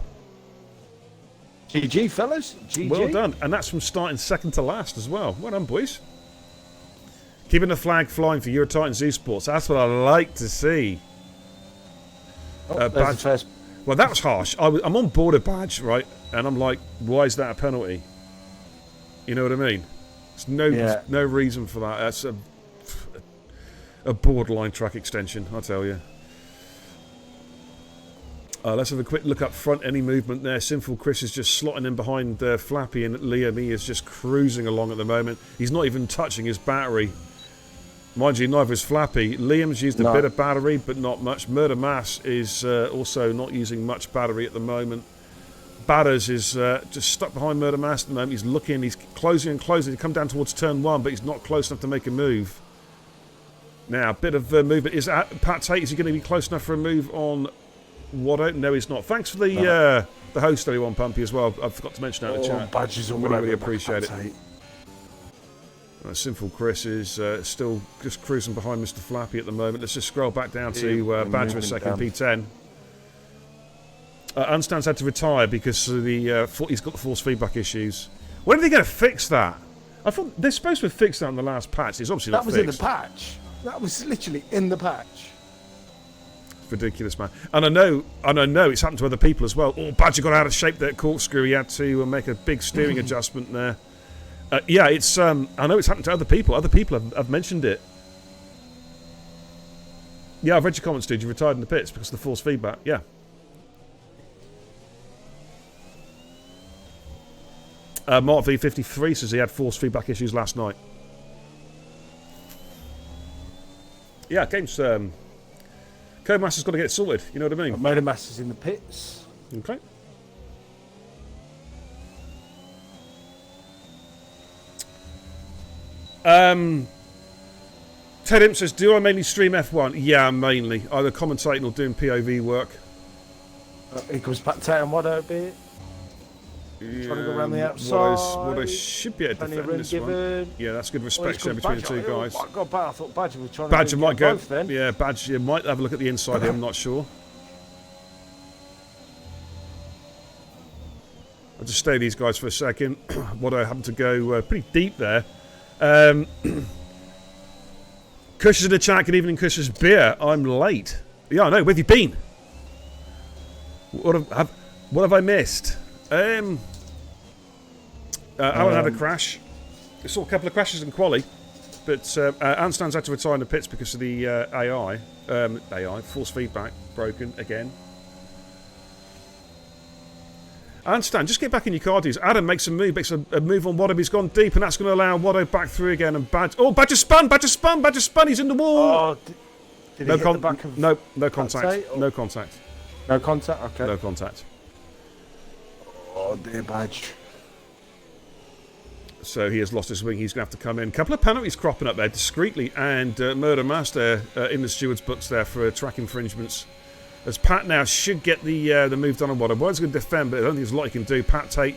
GG, fellas. GG. Well done. And that's from starting second to last as well. Well done, boys. Keeping the flag flying for Euro Titans Esports. That's what I like to see. Oh, there's the first. Well, that was harsh. I'm on board a badge, right? And I'm like, why is that a penalty? You know what I mean? There's no reason for that. That's a borderline track extension, I tell you. Let's have a quick look up front. Any movement there? Sinful Chris is just slotting in behind Flappy, and Liam, he is just cruising along at the moment. He's not even touching his battery. Mind you, neither is Flappy. Liam's used a bit of battery, but not much. Murder Mass is also not using much battery at the moment. Batters is just stuck behind Murder Mass at the moment. He's looking, he's closing and closing. He's come down towards turn 1, but he's not close enough to make a move. Now, a bit of movement. Is Pat Tate, is he going to be close enough for a move on Watto? No, he's not. Thanks for the host, everyone, Pumpy, as well. I forgot to mention that in the chat. Badges all really appreciate it. Sinful Chris is still just cruising behind Mr. Flappy at the moment. Let's just scroll back down to Badger a second, P10. Unstan's had to retire because of he's got the force feedback issues. When are they going to fix that? I thought they're supposed to have fixed that in the last patch. It's obviously not fixed. That was in the patch. That was literally in the patch. It's ridiculous, man. And I know it's happened to other people as well. Oh, Badger got out of shape there at corkscrew. He had to make a big steering adjustment there. Yeah, it's. I know it's happened to other people. Other people have mentioned it. Yeah, I've read your comments, dude. You retired in the pits because of the force feedback. Yeah. Mark V53 says he had force feedback issues last night. Yeah, game's. Codemaster's got to get sorted. You know what I mean? Motor Master's in the pits. Okay. Ted Imp says, do I mainly stream F1? Yeah, mainly. Either commentating or doing POV work. Equals Pat Tate and Watto a bit. Trying to go around the outside. What I should be able to defend this one. Yeah, that's good respect there between the two guys. Oh, God, I thought Badger was trying Badger to might go. Both, then. Yeah, Badger might have a look at the inside here, I'm not sure. I'll just stay these guys for a second. What I happen to go pretty deep there. Cush's in the chat. Good evening, Cush's beer. I'm late. Yeah, I know. Where have you been? What have I missed? Alan had a crash. I saw a couple of crashes in quali, but Anstan's had to retire in the pits because of the AI force feedback broken again. Anstan, just get back in your car, dudes. Adam makes a move on Watto. He's gone deep, and that's going to allow Watto back through again. And Badger spun. He's in the wall. Oh, did he hit the back of no contact. No contact. No contact. Okay. No contact. Oh dear, Badge. So he has lost his wing. He's going to have to come in. A couple of penalties cropping up there discreetly, and Murder Master in the steward's books there for track infringements. As Pat now should get the move done on Watto. Watto's going to defend, but I don't think there's a lot he can do. Pat Tate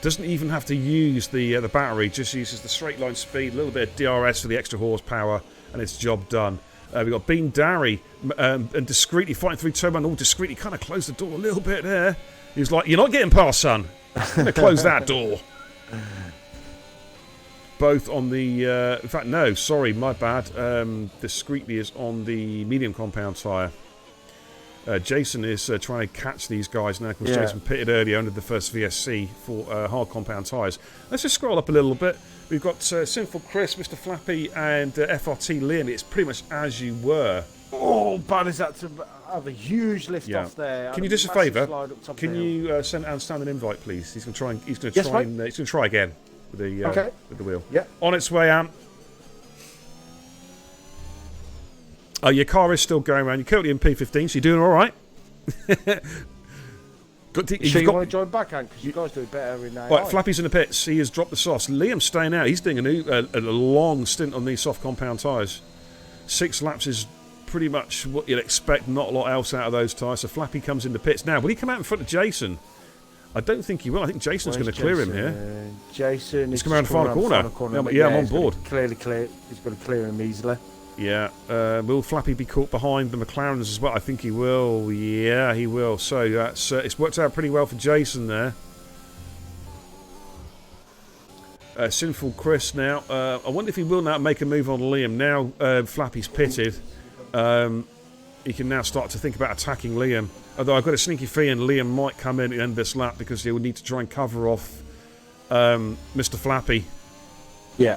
doesn't even have to use the battery, just uses the straight line speed, a little bit of DRS for the extra horsepower, and it's job done. We've got Bean Darry and discreetly fighting through turn one. All discreetly kind of closed the door a little bit there. He was like, "You're not getting past, son. I'm going to close that door." Both on the... in fact, no, sorry, my bad. Discreetly is on the medium compound tyre. Jason is trying to catch these guys now because Jason pitted earlier under the first VSC for hard compound tyres. Let's just scroll up a little bit. We've got Sinful Chris, Mr. Flappy, and FRT Liam. It's pretty much as you were. Oh, Buddy's had to have a huge lift off there. Can you do us a favour? Can you send Anstan an invite, please? He's going to try. He's going to try again with the wheel. Yeah. On its way, Ant. Oh, your car is still going around. You're currently in P15, so you're doing all right. You want to join back, Ant? Because you guys do better in AI. Right, Flappy's in the pits. He has dropped the softs. Liam's staying out. He's doing a long stint on these soft compound tyres. 6 laps is pretty much what you'd expect. Not a lot else out of those tyres. So Flappy comes in the pits. Now, will he come out in front of Jason? I don't think he will. I think Jason's going to clear him here. Jason is coming around the final corner. Yeah, I'm on board. Clearly clear. He's going to clear him easily. Yeah. Will Flappy be caught behind the McLarens as well? I think he will. Yeah, he will. So that's it's worked out pretty well for Jason there. Sinful Chris now. I wonder if he will now make a move on Liam. Now Flappy's pitted. He can now start to think about attacking Liam. Although I've got a sneaky feeling Liam might come in at the end of this lap because he will need to try and cover off Mr. Flappy. Yeah.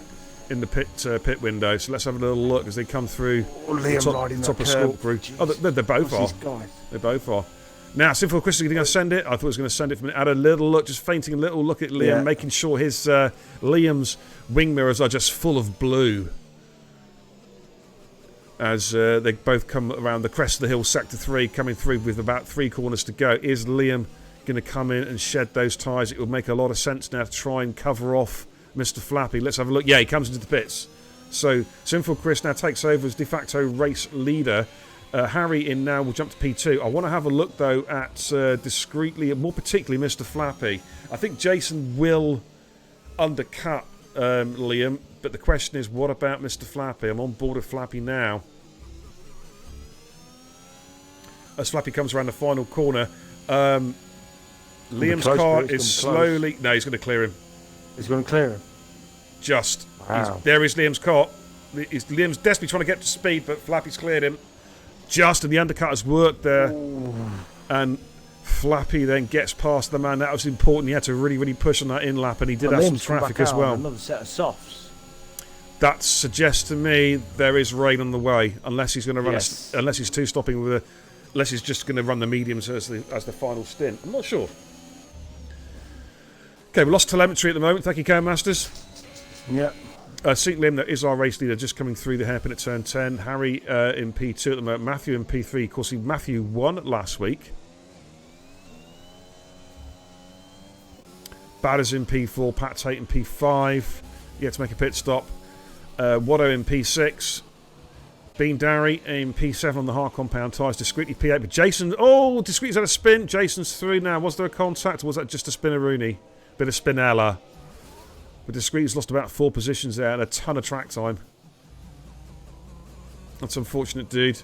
In the pit window. So let's have a little look as they come through Liam the top of Scorpio. Oh, they both are. They both are. Now, Sinful Chris is going to send it. I thought he was going to send it from had a little look, just fainting a little look at Liam, making sure his Liam's wing mirrors are just full of blue. As they both come around the crest of the hill, Sector 3, coming through with about 3 corners to go. Is Liam going to come in and shed those tyres? It would make a lot of sense now to try and cover off Mr. Flappy. Let's have a look. Yeah, he comes into the pits. So Sinful Chris now takes over as de facto race leader. Harry in now will jump to P2. I want to have a look though at discreetly, more particularly Mr. Flappy. I think Jason will undercut Liam, but the question is, what about Mr. Flappy? I'm on board with Flappy now. As Flappy comes around the final corner, Liam's car is slowly... No, he's going to clear him. He's going to clear him? Just. Wow. There is Liam's car. Liam's desperately trying to get to speed, but Flappy's cleared him. Just, and the undercut has worked there. Ooh. And Flappy then gets past the man. That was important. He had to really, really push on that in lap, and he did have some traffic as well. Another set of softs. That suggests to me there is rain on the way, unless he's going to run. Unless he's two-stopping with unless he's just going to run the mediums as the final stint. I'm not sure. Okay, we lost telemetry at the moment. Thank you, Cam Masters. Yeah. St. Liam, that is our race leader, just coming through the hairpin at turn 10. Harry in P2 at the moment. Matthew in P3. Of course, Matthew won last week. Badders in P4. Pat Tate in P5. He had to make a pit stop. Watto in P6. Bean Darry in P7 on the hard compound tyres. Discreetly P8. But Jason... Oh, Discreetly's had a spin. Jason's through now. Was there a contact or was that just a spinneroonie? Bit of spinella. But Discreet's lost about 4 positions there and a ton of track time. That's unfortunate, dude.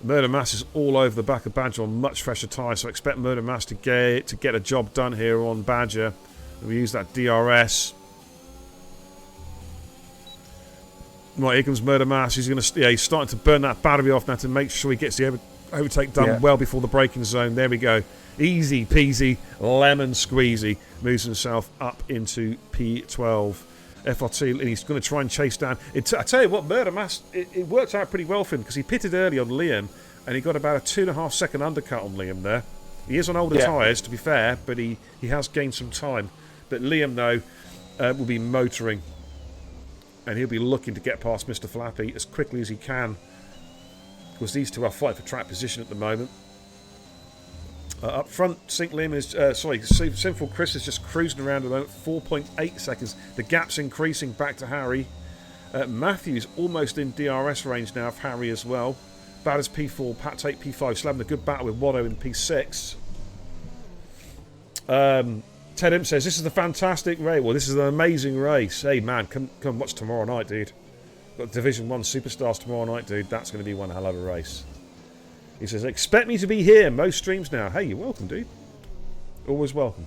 Murder Mass is all over the back of Badger on much fresher tyres, so I expect Murder Mass to get a job done here on Badger. And we use that DRS. Right, here comes Murder Mass. He's he's starting to burn that battery off now to make sure he gets the overtake done well before the braking zone. There we go. Easy peasy, lemon squeezy. Moves himself up into P12. FRT, and he's going to try and chase down. I tell you what, Murder Mass, it worked out pretty well for him because he pitted early on Liam and he got about a 2.5 second undercut on Liam there. He is on older tyres, to be fair, but he has gained some time. But Liam, though, will be motoring. And he'll be looking to get past Mr. Flappy as quickly as he can. Because these two are fighting for track position at the moment. Up front, St. Liam is... Sinful Chris is just cruising around at the moment. 4.8 seconds. The gap's increasing back to Harry. Matthew's almost in DRS range now of Harry as well. Badders P4, Pat Tate P5. Still having a good battle with Watto in P6. Ted Imp says, this is a fantastic race. Well, this is an amazing race. Hey, man, come watch tomorrow night, dude. Got Division 1 Superstars tomorrow night, dude. That's going to be one hell of a race. He says, expect me to be here most streams now. Hey, you're welcome, dude. Always welcome.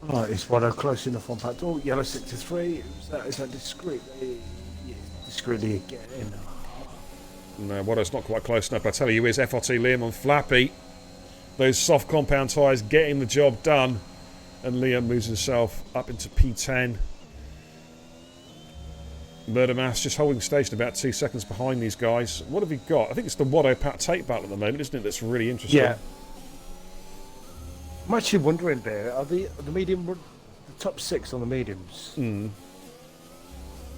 Right, it's Watto close enough on Pat. Oh, yellow sector 3. Is that discreetly? Yeah, discreetly again. No, Watto's not quite close enough. I tell you, is FRT Liam on Flappy. Those soft compound tyres getting the job done. And Liam moves himself up into P10. Murder Mass just holding station about 2 seconds behind these guys. What have we got? I think it's the Watto Pat Tate battle at the moment, isn't it? That's really interesting. Yeah. I'm actually wondering there, are the top 6 on the mediums?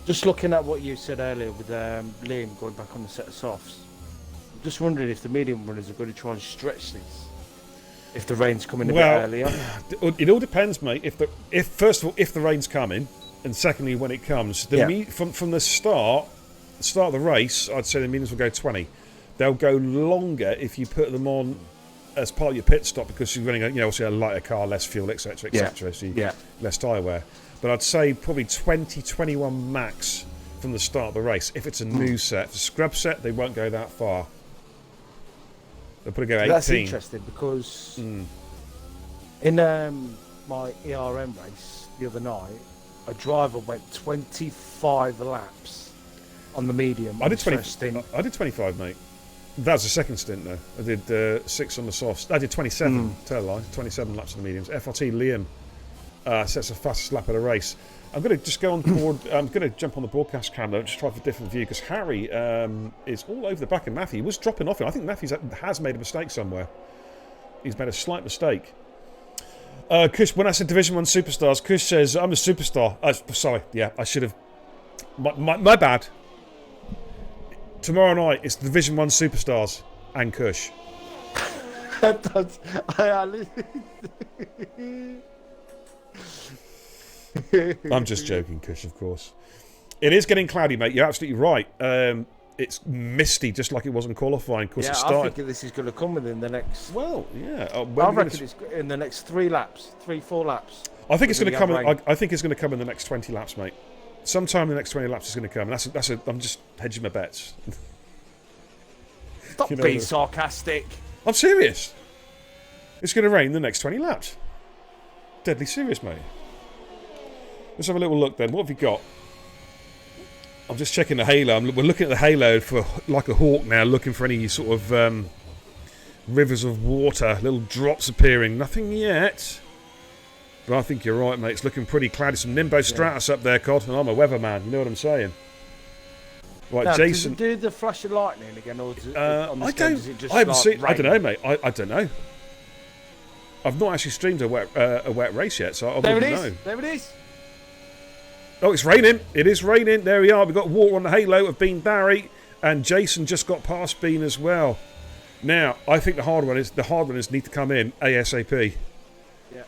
Just looking at what you said earlier with Liam going back on the set of softs. I'm just wondering if the medium runners are going to try and stretch these. If the rain's coming a bit earlier. It all depends, mate. If first of all, if the rain's coming, and secondly, when it comes. From the start of the race, I'd say the mediums will go 20. They'll go longer if you put them on as part of your pit stop because you're running obviously a lighter car, less fuel, etc., etc. So less tyre wear. But I'd say probably 20, 21 max from the start of the race. If it's a new set, the scrub set, they won't go that far. They'll probably go 18. That's interesting because in my ERM race the other night, a driver went 25 laps on the medium. I on did his 20. first stint. I did 25, mate. That was the second stint, though. I did 6 on the softs. I did 27. Tell a lie. 27 laps on the mediums. FRT Liam sets the fastest lap of the race. I'm going to just go on board. I'm going to jump on the broadcast camera and just try for a different view because Harry is all over the back of Matthew. He was dropping off him. I think Matthew has made a mistake somewhere. He's made a slight mistake. Kush, when I said Division 1 superstars, Kush says, I'm a superstar. Sorry, yeah, I should have. My bad. Tomorrow night, it's Division 1 superstars and Kush. I'm just joking, Kush, of course. It is getting cloudy, mate. You're absolutely right. It's misty, just like it was in qualifying. Of course, it started. I think this is going to come within the next. Well, yeah. I reckon it's in the next 4 laps. I think it's going to come. I think it's going to come in the next 20 laps, mate. Sometime in the next 20 laps, it's going to come. I'm just hedging my bets. Stop being sarcastic. I'm serious. It's going to rain the next 20 laps. Deadly serious, mate. Let's have a little look then. What have you got? I'm just checking the halo. We're looking at the halo for like a hawk now, looking for any sort of rivers of water, little drops appearing. Nothing yet. But I think you're right, mate. It's looking pretty cloudy. Some Nimbo Stratus up there, Cod, and I'm a weatherman. You know what I'm saying? Right, now, Jason. Does it do the flash of lightning again, or does it, on the stand, does it just I haven't seen. rain? I don't know, mate. I don't know. I've not actually streamed a wet race yet, so I wouldn't know. There it is. Oh, it's raining. It is raining. There we are. We've got water on the halo of Bean Barry, and Jason just got past Bean as well. Now, I think the hard runners need to come in ASAP. Yeah.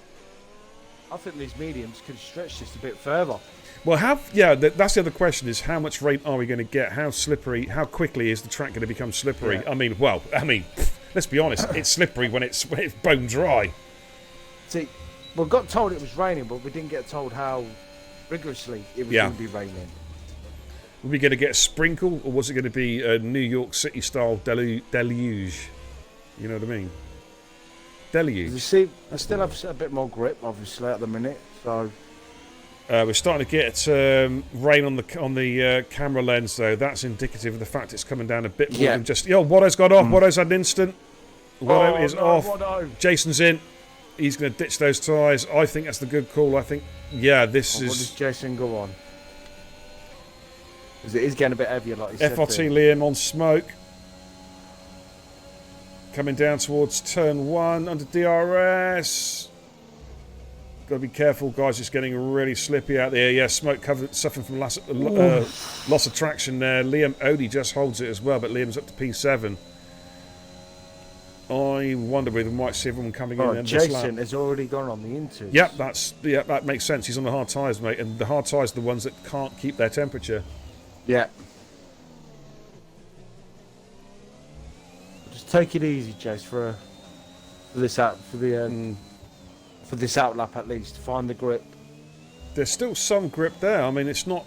I think these mediums could stretch this a bit further. Well, that's the other question: is how much rain are we going to get? How slippery? How quickly is the track going to become slippery? Yeah. I mean, let's be honest. It's slippery when it's bone dry. See, we got told it was raining, but we didn't get told how rigorously it was going to be raining. Were we going to get a sprinkle, or was it going to be a New York City style deluge? You know what I mean? Deluge. You see, I still have a bit more grip, obviously, at the minute. So we're starting to get rain on the camera lens, though. That's indicative of the fact it's coming down a bit more than just. Watto's got off. Watto's had an instant. Watto is off. Watto. Jason's in. He's going to ditch those tyres. I think that's the good call. I think, this is. What does Jason go on? Because it is getting a bit heavier, like you said. FRT Liam on smoke. Coming down towards turn 1 under DRS. Got to be careful, guys. It's getting really slippy out there. Yeah, smoke covered, suffering from loss of traction there. Liam Odie just holds it as well, but Liam's up to P7. I wonder whether we might see everyone coming in. Jason has already gone on the inters. Yep, that makes sense. He's on the hard tyres, mate, and the hard tyres are the ones that can't keep their temperature. Yeah. Just take it easy, Jace, for this outlap at least. Find the grip. There's still some grip there. I mean, it's not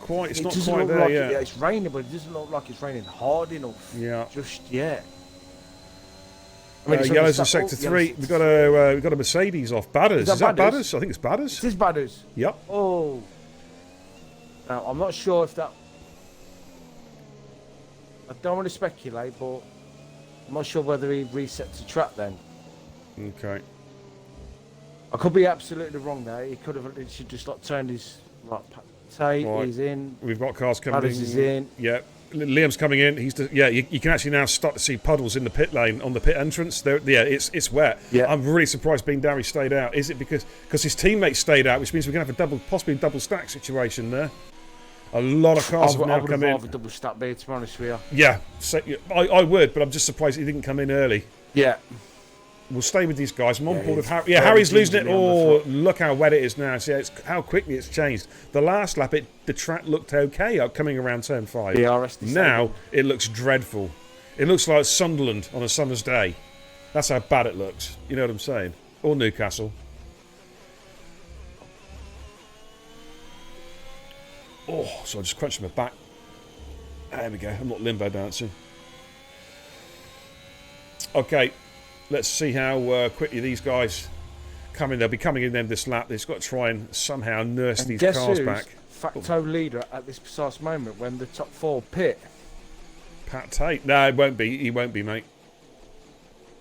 quite there. Like yeah, it's raining, but it doesn't look like it's raining hard enough. Yeah. Just yet. I mean, yellows in sector 3. We've got a Mercedes off. Badders. Is that Badders? I think it's Badders. It is Badders. Yep. Oh. Now, I'm not sure if that. I don't want to speculate, but I'm not sure whether he resets the track then. Okay. I could be absolutely wrong there. He could have literally just turned his right. He's in. We've got cars coming Badders in. is in. Yeah. Liam's coming in. You can actually now start to see puddles in the pit lane on the pit entrance. It's wet. Yeah. I'm really surprised Bean Darry stayed out. Is it because his teammates stayed out, which means we're going to have possibly a double stack situation there? A lot of cars have now come in. I would have a double stack beer, to be honest with you. Yeah, I would, but I'm just surprised he didn't come in early. Yeah. We'll stay with these guys. I'm on board with Harry. Yeah, Harry's losing it. Oh, look how wet it is now. See how quickly it's changed. The last lap, the track looked okay coming around turn 5. Now it looks dreadful. It looks like Sunderland on a summer's day. That's how bad it looks. You know what I'm saying? Or Newcastle. Oh, so I just crunched my back. There we go. I'm not limbo dancing. Okay. Let's see how quickly these guys They'll be coming in then this lap. They've got to try and somehow nurse these guess cars who's back. facto leader at this precise moment when the top 4 pit? Pat Tate. No, it won't be. He won't be, mate.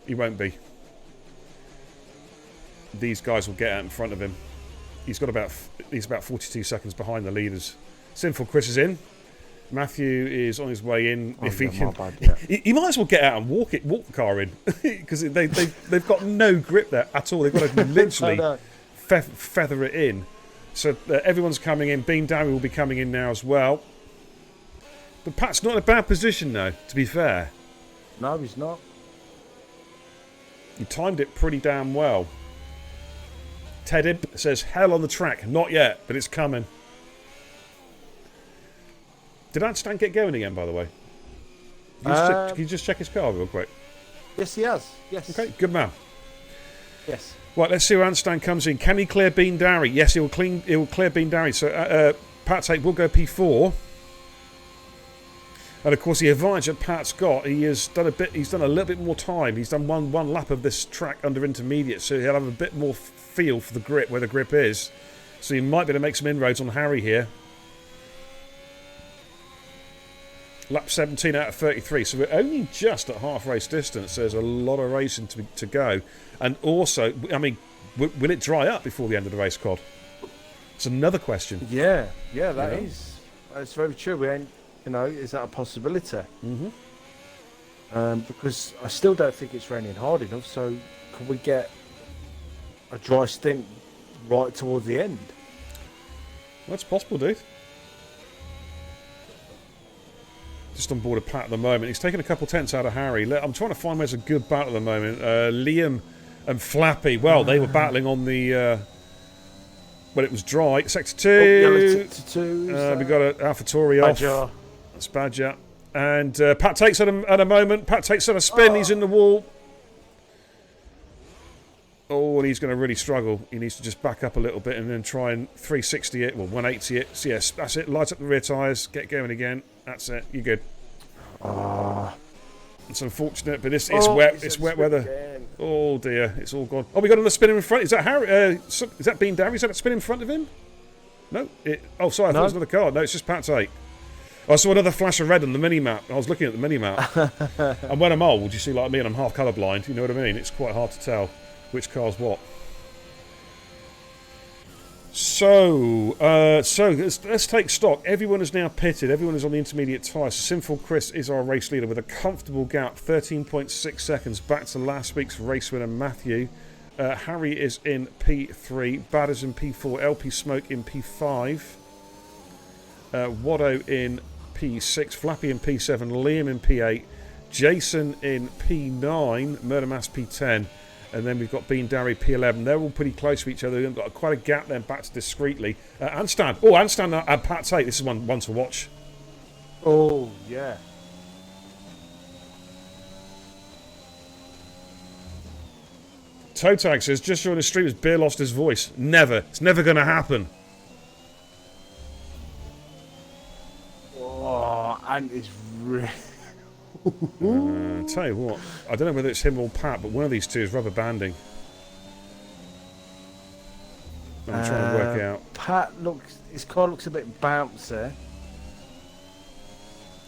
He won't be. These guys will get out in front of him. He's about 42 seconds behind the leaders. Sinful Chris is in. Matthew is on his way in. If he can, he might as well get out and walk the car in, because they've got no grip there at all. They've got to literally feather it in. So everyone's coming in. Bean Darry will be coming in now as well. But Pat's not in a bad position though, to be fair. No, he's not. He timed it pretty damn well. Ted Imp says, hell on the track. Not yet, but it's coming. Did Anstan get going again, by the way? Can you just check his car real quick? Yes, he has. Yes. Okay, good man. Yes. Right, let's see where Anstan comes in. Can he clear Bean Darry? Yes, he will clear Bean Darry. So Pat Tate will go P4. And of course, the advantage that Pat's got, he's done a little bit more time. He's done one lap of this track under intermediate, so he'll have a bit more feel for the grip, where the grip is. So he might be able to make some inroads on Harry here. Lap 17 out of 33, so we're only just at half race distance. There's a lot of racing to go. And also, I mean, will it dry up before the end of the race, Cod? It's another question. Yeah, that is. That's very true. We ain't, is that a possibility? Mm-hmm. Because I still don't think it's raining hard enough, so can we get a dry stint right towards the end? Well, it's possible, dude. Just on board of Pat at the moment. He's taking a couple tenths out of Harry. I'm trying to find where's a good battle at the moment. Liam and Flappy. Well, they were battling on the... when it was dry. Sector 2. Sector 2. We got an AlphaTauri off. Badger. That's Badger. And Pat takes at a moment. Pat takes at a spin. He's in the wall. Oh, and he's going to really struggle. He needs to just back up a little bit and then try and 360 it. Well, 180 it. So yes, that's it. Light up the rear tyres. Get going again. That's it. You're good. It's unfortunate, but it's wet. It's wet weather. Again. Oh dear, it's all gone. Oh, we got another spin in front. Is that Harry? Is that Bean Darry? Is that a spin in front of him? No. Oh, sorry. I thought it was another car. No, it's just Pat Tate. I saw another flash of red on the mini map. I was looking at the mini map, and when I'm old, you see, like me, and I'm half colourblind. You know what I mean? It's quite hard to tell which car's what. So let's take stock. Everyone is now pitted. Everyone is on the intermediate tyres. So Sinful Chris is our race leader with a comfortable gap, 13.6 seconds back to last week's race winner Matthew. Harry is in P3, Badders in P4, LP Smoke in P5, Waddo in P6, Flappy in P7, Liam in P8, Jason in P9, Murder Mass P10. And then we've got Bean Darry P11. They're all pretty close to each other. They've got quite a gap then back to discreetly. Anstan. Oh, Anstan and Pat Tate. This is one to watch. Oh, yeah. Toe Tag says, just during the stream, has Beer lost his voice? Never. It's never going to happen. Oh, and it's really... Tell you what, I don't know whether it's him or Pat, but one of these two is rubber banding. I'm trying to work out. Pat his car looks a bit bouncy.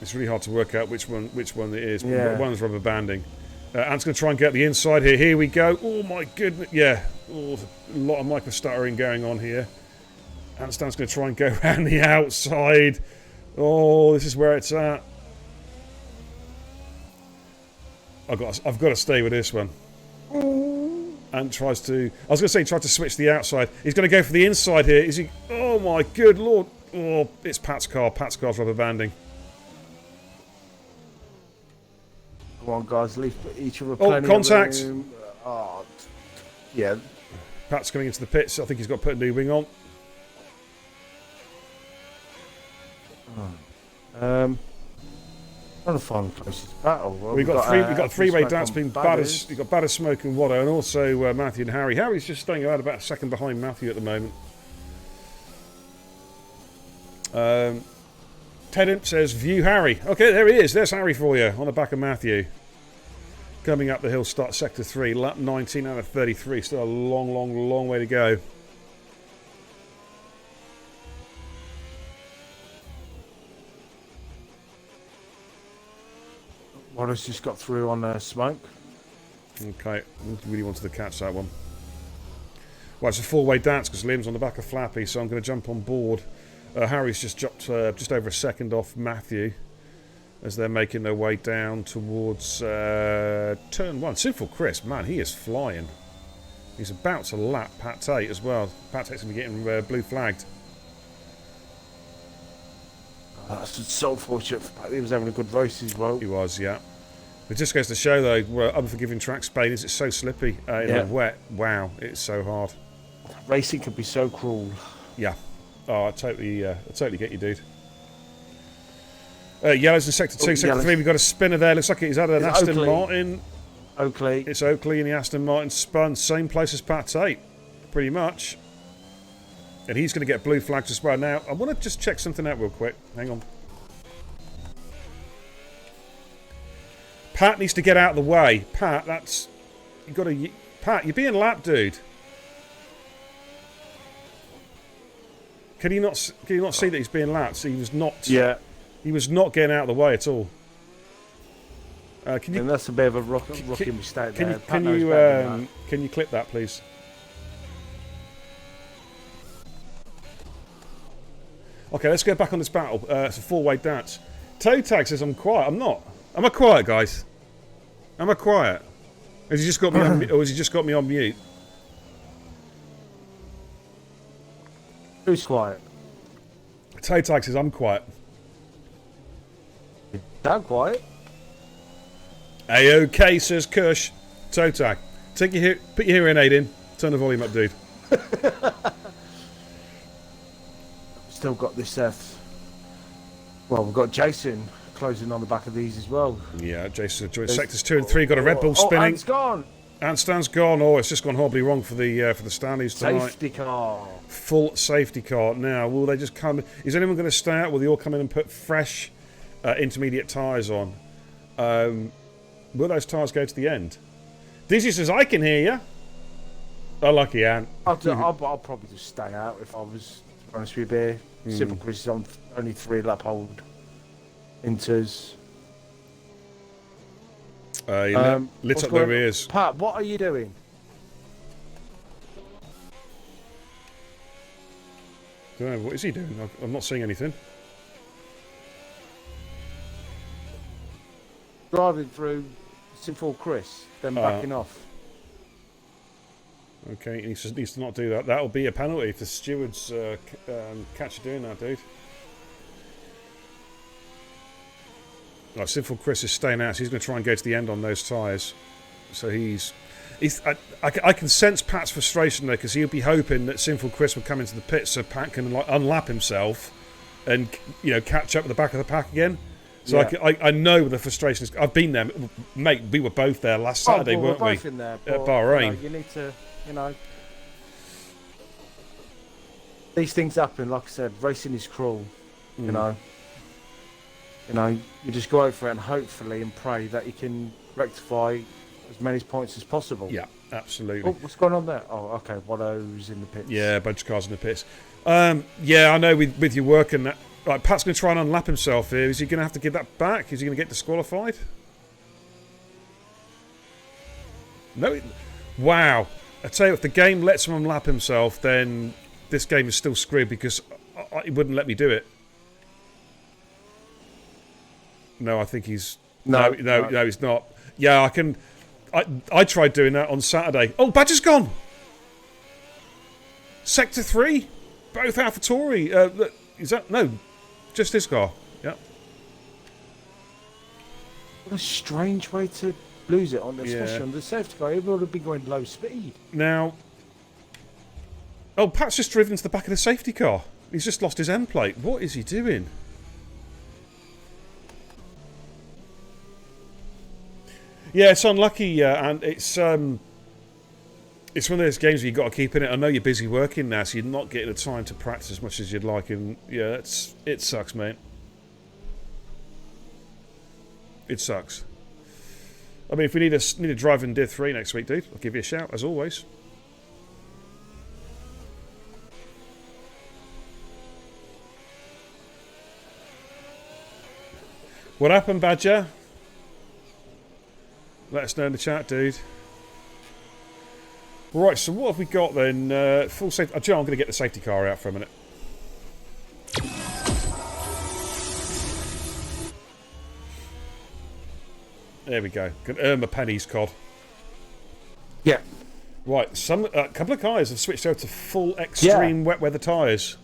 It's really hard to work out which one it is. Yeah. But one's rubber banding. Ant's going to try and get the inside here. Here we go. Oh my goodness. Yeah. Oh, a lot of micro stuttering going on here. Ant's going to try and go around the outside. Oh, this is where it's at. I've got to stay with this one. And tries to... I was going to say, tried to switch the outside. He's going to go for the inside here. Is he... Oh, my good lord. Oh, it's Pat's car. Pat's car's rubber banding. Come on, guys. Leave each other plenty contact. of room. Oh, yeah. Pat's coming into the pits. I think he's got to put a new wing on. Trying to find the closest battle. Well, we've got a three-way dance between Badders. We've got Badders, Smoke and Waddo, and also Matthew and Harry. Harry's just staying about a second behind Matthew at the moment. Ted Imp says, view Harry. Okay, there he is. There's Harry for you on the back of Matthew. Coming up the hill, start sector 3, lap 19 out of 33. Still a long, long, long way to go. Wallace just got through on smoke. Okay, really wanted to catch that one. Well, it's a four-way dance because Liam's on the back of Flappy, so I'm going to jump on board. Harry's just dropped just over a second off Matthew as they're making their way down towards turn 1. Sinful Chris, man, he is flying. He's about to lap Pat Tate as well. Pat Tate's going to be getting blue flagged. That's so fortunate for Pat. He was having a good race as well. He was, yeah. It just goes to show, though, what unforgiving track Spain is. It's so slippy in the wet. Wow, it's so hard. Racing can be so cruel. Yeah. Oh, I totally get you, dude. Yellows in sector 2, sector 3. We've got a spinner there. Looks like he's had an Aston Oakley. Martin. Oakley. It's Oakley in the Aston Martin spun. Same place as Pat Tate, pretty much. And he's going to get blue flags as well. Now, I want to just check something out real quick. Hang on. Pat needs to get out of the way. Pat, that's... You got to... Pat, you're being lapped, dude. Can you not see that he's being lapped? So he was not... Yeah. He was not getting out of the way at all. Can you... And that's a bit of a rookie mistake there. Can you clip that, please? Okay, let's go back on this battle. It's a four-way dance. Toe Tag says I'm quiet. I'm not. Am I quiet, guys? Am I quiet? Has he just got me on, or has he just got me on mute? Who's quiet? Toe Tag says I'm quiet. I'm quiet. A-OK, says Kush. Toe Tag. Put your hearing aid in. Turn the volume up, dude. Still got this. Well, we've got Jason closing on the back of these as well. Yeah, Jason joined sectors 2 and 3. Got a Red Bull spinning. Ant's gone. Ant's gone. Oh, it's just gone horribly wrong for the Stanleys tonight. Safety car. Full safety car. Now, will they just come? Is anyone going to stay out? Will they all come in and put fresh intermediate tyres on? Will those tyres go to the end? Dizzy says, I can hear you. Oh, lucky Ant. I'll probably just stay out if I was, to be honest with you. Simple Chris is on only 3 lap hold inters. Lit up their ears. Pat, what are you doing? Don't know, what is he doing? I'm not seeing anything. Driving through Simple Chris, then backing off. Okay, he needs to not do that. That'll be a penalty if the stewards catch you doing that, dude. Right, Sinful Chris is staying out, so he's going to try and go to the end on those tyres. So I can sense Pat's frustration there, because he'll be hoping that Sinful Chris will come into the pit so Pat can unlap himself and catch up with the back of the pack again. So yeah. I know the frustration is. I've been there, mate. We were both there last Saturday, weren't we? Both in there, at Bahrain. You need to, these things happen. Like I said, racing is cruel. You just go out for it and hopefully and pray that you can rectify as many points as possible. Yeah, absolutely. Oh, what's going on there? Oh, okay. Watto's in the pits. Yeah, a bunch of cars in the pits. Yeah, I know with your work and that. Right, Pat's going to try and unlap himself here. Is he going to have to give that back? Is he going to get disqualified? No. Wow. I tell you, if the game lets him unlap himself, then this game is still screwed because it wouldn't let me do it. No, I think he's... No, he's not. Yeah, I can... I tried doing that on Saturday. Oh, Badger's gone! Sector 3? Both AlphaTauri. Is that... No, just his car. Yep. What a strange way to lose it, especially on the safety car. It would have been going low speed. Now... Oh, Pat's just driven into the back of the safety car. He's just lost his end plate. What is he doing? Yeah, it's unlucky, and it's one of those games where you've got to keep in it. I know you're busy working now, so you're not getting the time to practice as much as you'd like, and yeah, it sucks, mate. It sucks. I mean, if we need a drive in Div 3 next week, dude, I'll give you a shout, as always. What happened, Badger? Let us know in the chat, dude. Right, so what have we got then? Full safety. Joe, I'm going to get the safety car out for a minute. There we go. Can earn my pennies, Cod. Yeah. Right, a couple of guys have switched over to full extreme wet weather tyres.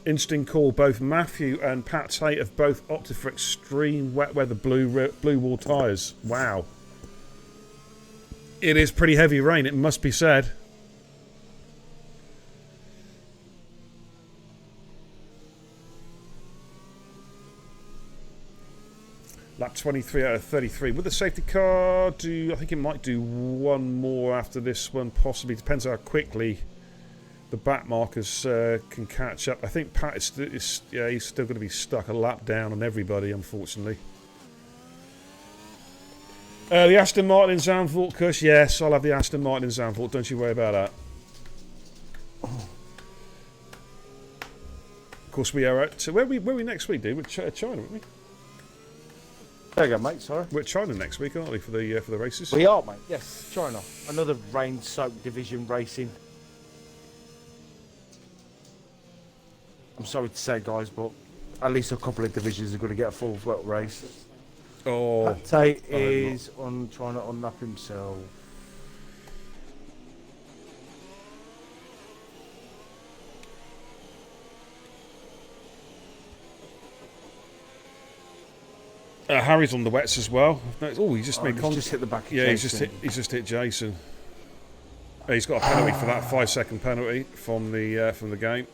Interesting call. Both Matthew and Pat Tate have both opted for extreme wet weather blue wall tyres. Wow. It is pretty heavy rain, it must be said. Lap 23 out of 33. Would the safety car do... I think it might do one more after this one, possibly. Depends how quickly the back markers can catch up. I think Pat is he's still going to be stuck a lap down on everybody, unfortunately. The Aston Martin in Zandvoort, Kush. Yes, I'll have the Aston Martin in Zandvoort. Don't you worry about that. Of course, we are at... So where are we next week, dude? We're at China, aren't we? There you go, mate. Sorry. We're at China next week, aren't we, for the races? We are, mate. Yes, China. Another rain-soaked division racing. I'm sorry to say, guys, but at least a couple of divisions are going to get a full wet race. Oh. Tate is trying to unlap himself. Harry's on the wets as well. Oh, he just made contact. Just hit the back of Jason. Jason. He's just hit Jason. He's got a penalty for that 5-second penalty from the game.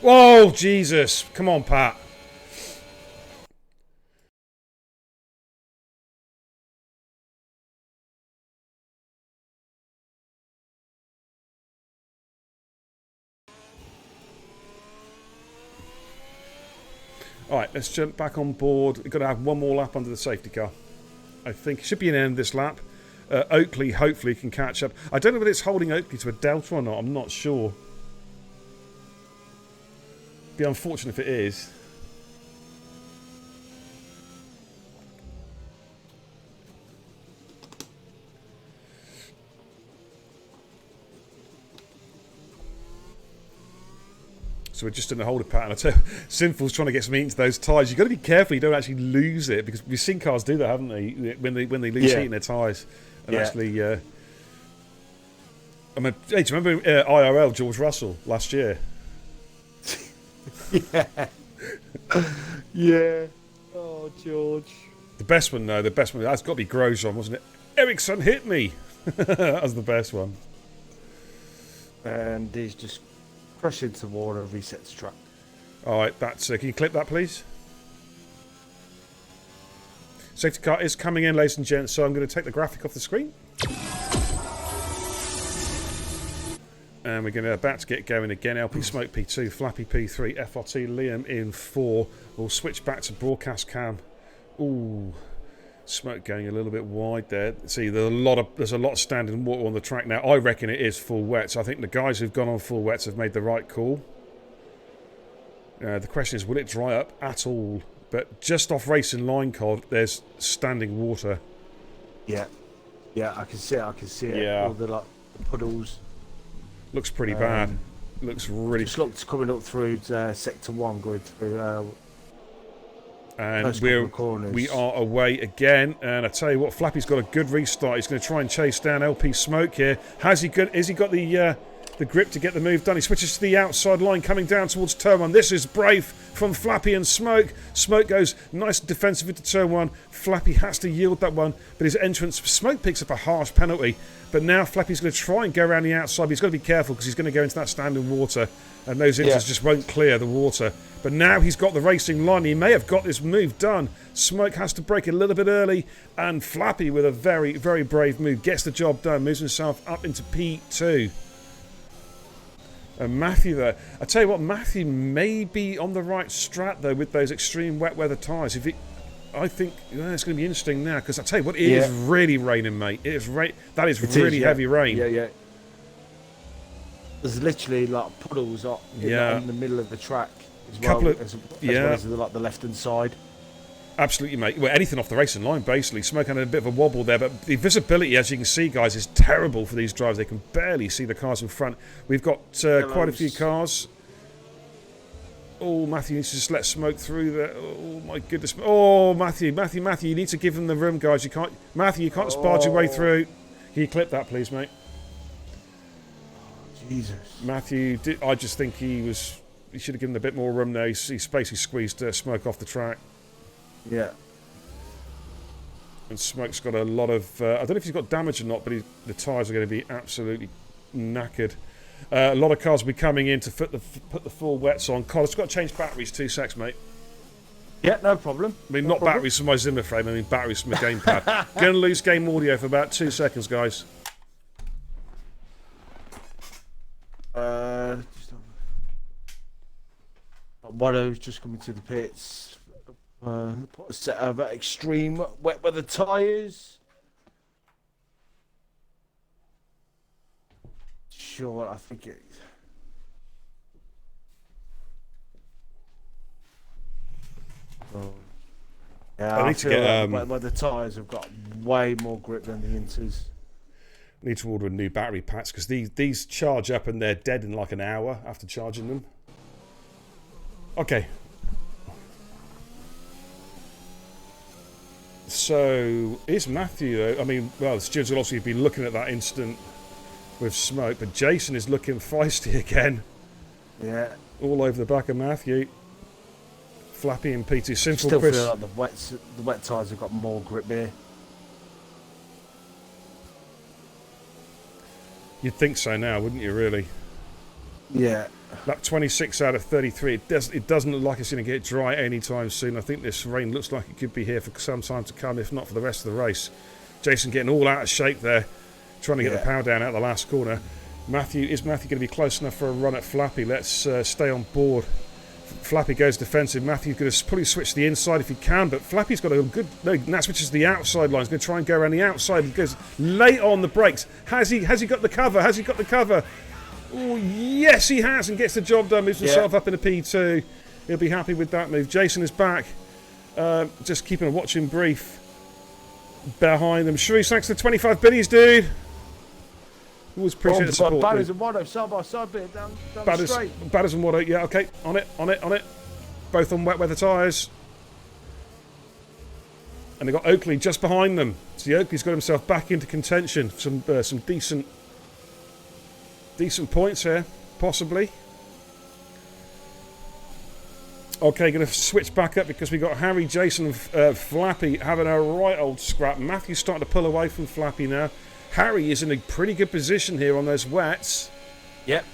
Whoa, Jesus! Come on, Pat. Alright, let's jump back on board. We've got to have one more lap under the safety car. I think it should be an end of this lap. Oakley hopefully can catch up. I don't know whether it's holding Oakley to a delta or not. I'm not sure. Be unfortunate if it is. So we're just in a holder pattern. I tell you, Sinful's trying to get some heat into those tyres. You've got to be careful you don't actually lose it, because we've seen cars do that, haven't they? When they lose heat in their tyres. And actually... I mean, hey, do you remember IRL George Russell last year? Yeah. Yeah. Oh, George. The best one, though, that's got to be Grosjean, wasn't it? Ericsson hit me! That was the best one. And he's just crashed into the water, resets track. Alright, that's... can you clip that, please? Safety car is coming in, ladies and gents, so I'm going to take the graphic off the screen. And we're going to about to get going again. LP Smoke P2, Flappy P3, FRT Liam in 4. We'll switch back to broadcast cam. Ooh, Smoke going a little bit wide there. See, there's a lot of standing water on the track now. I reckon it is full wet. So I think the guys who've gone on full wets have made the right call. The question is, will it dry up at all? But just off racing line, Cod, there's standing water. Yeah, yeah, I can see it. I can see it. Yeah, all the puddles. Looks pretty bad. Looks really... Just looks coming up through Sector 1, going through... and we are away again. And I tell you what, Flappy's got a good restart. He's going to try and chase down LP Smoke here. Is he got the the grip to get the move done. He switches to the outside line, coming down towards turn 1. This is brave from Flappy and Smoke. Smoke goes nice defensive into turn 1. Flappy has to yield that one, but his entrance, Smoke picks up a harsh penalty. But now Flappy's going to try and go around the outside. But he's got to be careful because he's going to go into that standing water, and those inters just won't clear the water. But now he's got the racing line. He may have got this move done. Smoke has to break a little bit early, and Flappy, with a very, very brave move, gets the job done, moves himself up into P2. And Matthew there. I tell you what, Matthew may be on the right strat, though, with those extreme wet weather tyres. I think it's going to be interesting now, because I tell you what, it is really raining, mate. It is that is really heavy rain. Yeah. There's literally like puddles in the middle of the track as well as the left-hand side. Absolutely, mate. Well, anything off the racing line, basically. Smoke had a bit of a wobble there, but the visibility, as you can see, guys, is terrible for these drivers. They can barely see the cars in front. We've got quite a few cars. Oh, Matthew needs to just let Smoke through there. Oh, my goodness. Oh, Matthew, you need to give them the room, guys. You can't just barge your way through. Can you clip that, please, mate? Jesus. Matthew, I just think he should have given a bit more room there. He's basically squeezed Smoke off the track. Yeah. And Smoke's got a lot of... I don't know if he's got damage or not, but the tyres are going to be absolutely knackered. A lot of cars will be coming in to put the full wets on. Colin, it's got to change batteries. 2 secs, mate. Yeah, no problem. I mean, not batteries from my Zimmer frame. I mean, batteries from the gamepad. Going to lose game audio for about 2 seconds, guys. Watto's just coming to the pits. Put a set of extreme wet weather tyres. Sure, I think it. Yeah, I feel like the tyres have got way more grip than the Inters. Need to order a new battery packs because these charge up and they're dead in like an hour after charging them. Okay. So, is Matthew, though? I mean, well, the stewards will obviously be looking at that incident with Smoke, but Jason is looking feisty again. Yeah. All over the back of Matthew. Flappy and P2. Simple Still Chris. feel like the wet tyres have got more grip here. You'd think so now, wouldn't you, really? Yeah. That 26 out of 33, it doesn't look like it's going to get dry anytime soon. I think this rain looks like it could be here for some time to come, if not for the rest of the race. Jason getting all out of shape there, trying to get the power down out the last corner. Is Matthew going to be close enough for a run at Flappy? Let's stay on board. Flappy goes defensive. Matthew's going to probably switch to the inside if he can, but Flappy's got a good... No, now switches to the outside line. He's going to try and go around the outside. He goes late on the brakes. Has he got the cover? Has he got the cover? Oh, yes, he has, and gets the job done. Moves himself up in a P2. He'll be happy with that move. Jason is back. Just keeping a watching brief behind them. Shrews, thanks for the 25 biddies, dude. Always appreciate the support. Badders and Watto, side by side bit down the straight. Badders and Watto, yeah, okay. On it. Both on wet weather tyres. And they've got Oakley just behind them. So Oakley's got himself back into contention. Some decent points here, possibly. Okay, going to switch back up because we got Harry, Jason, and Flappy having a right old scrap. Matthew's starting to pull away from Flappy now. Harry is in a pretty good position here on those wets. Yep.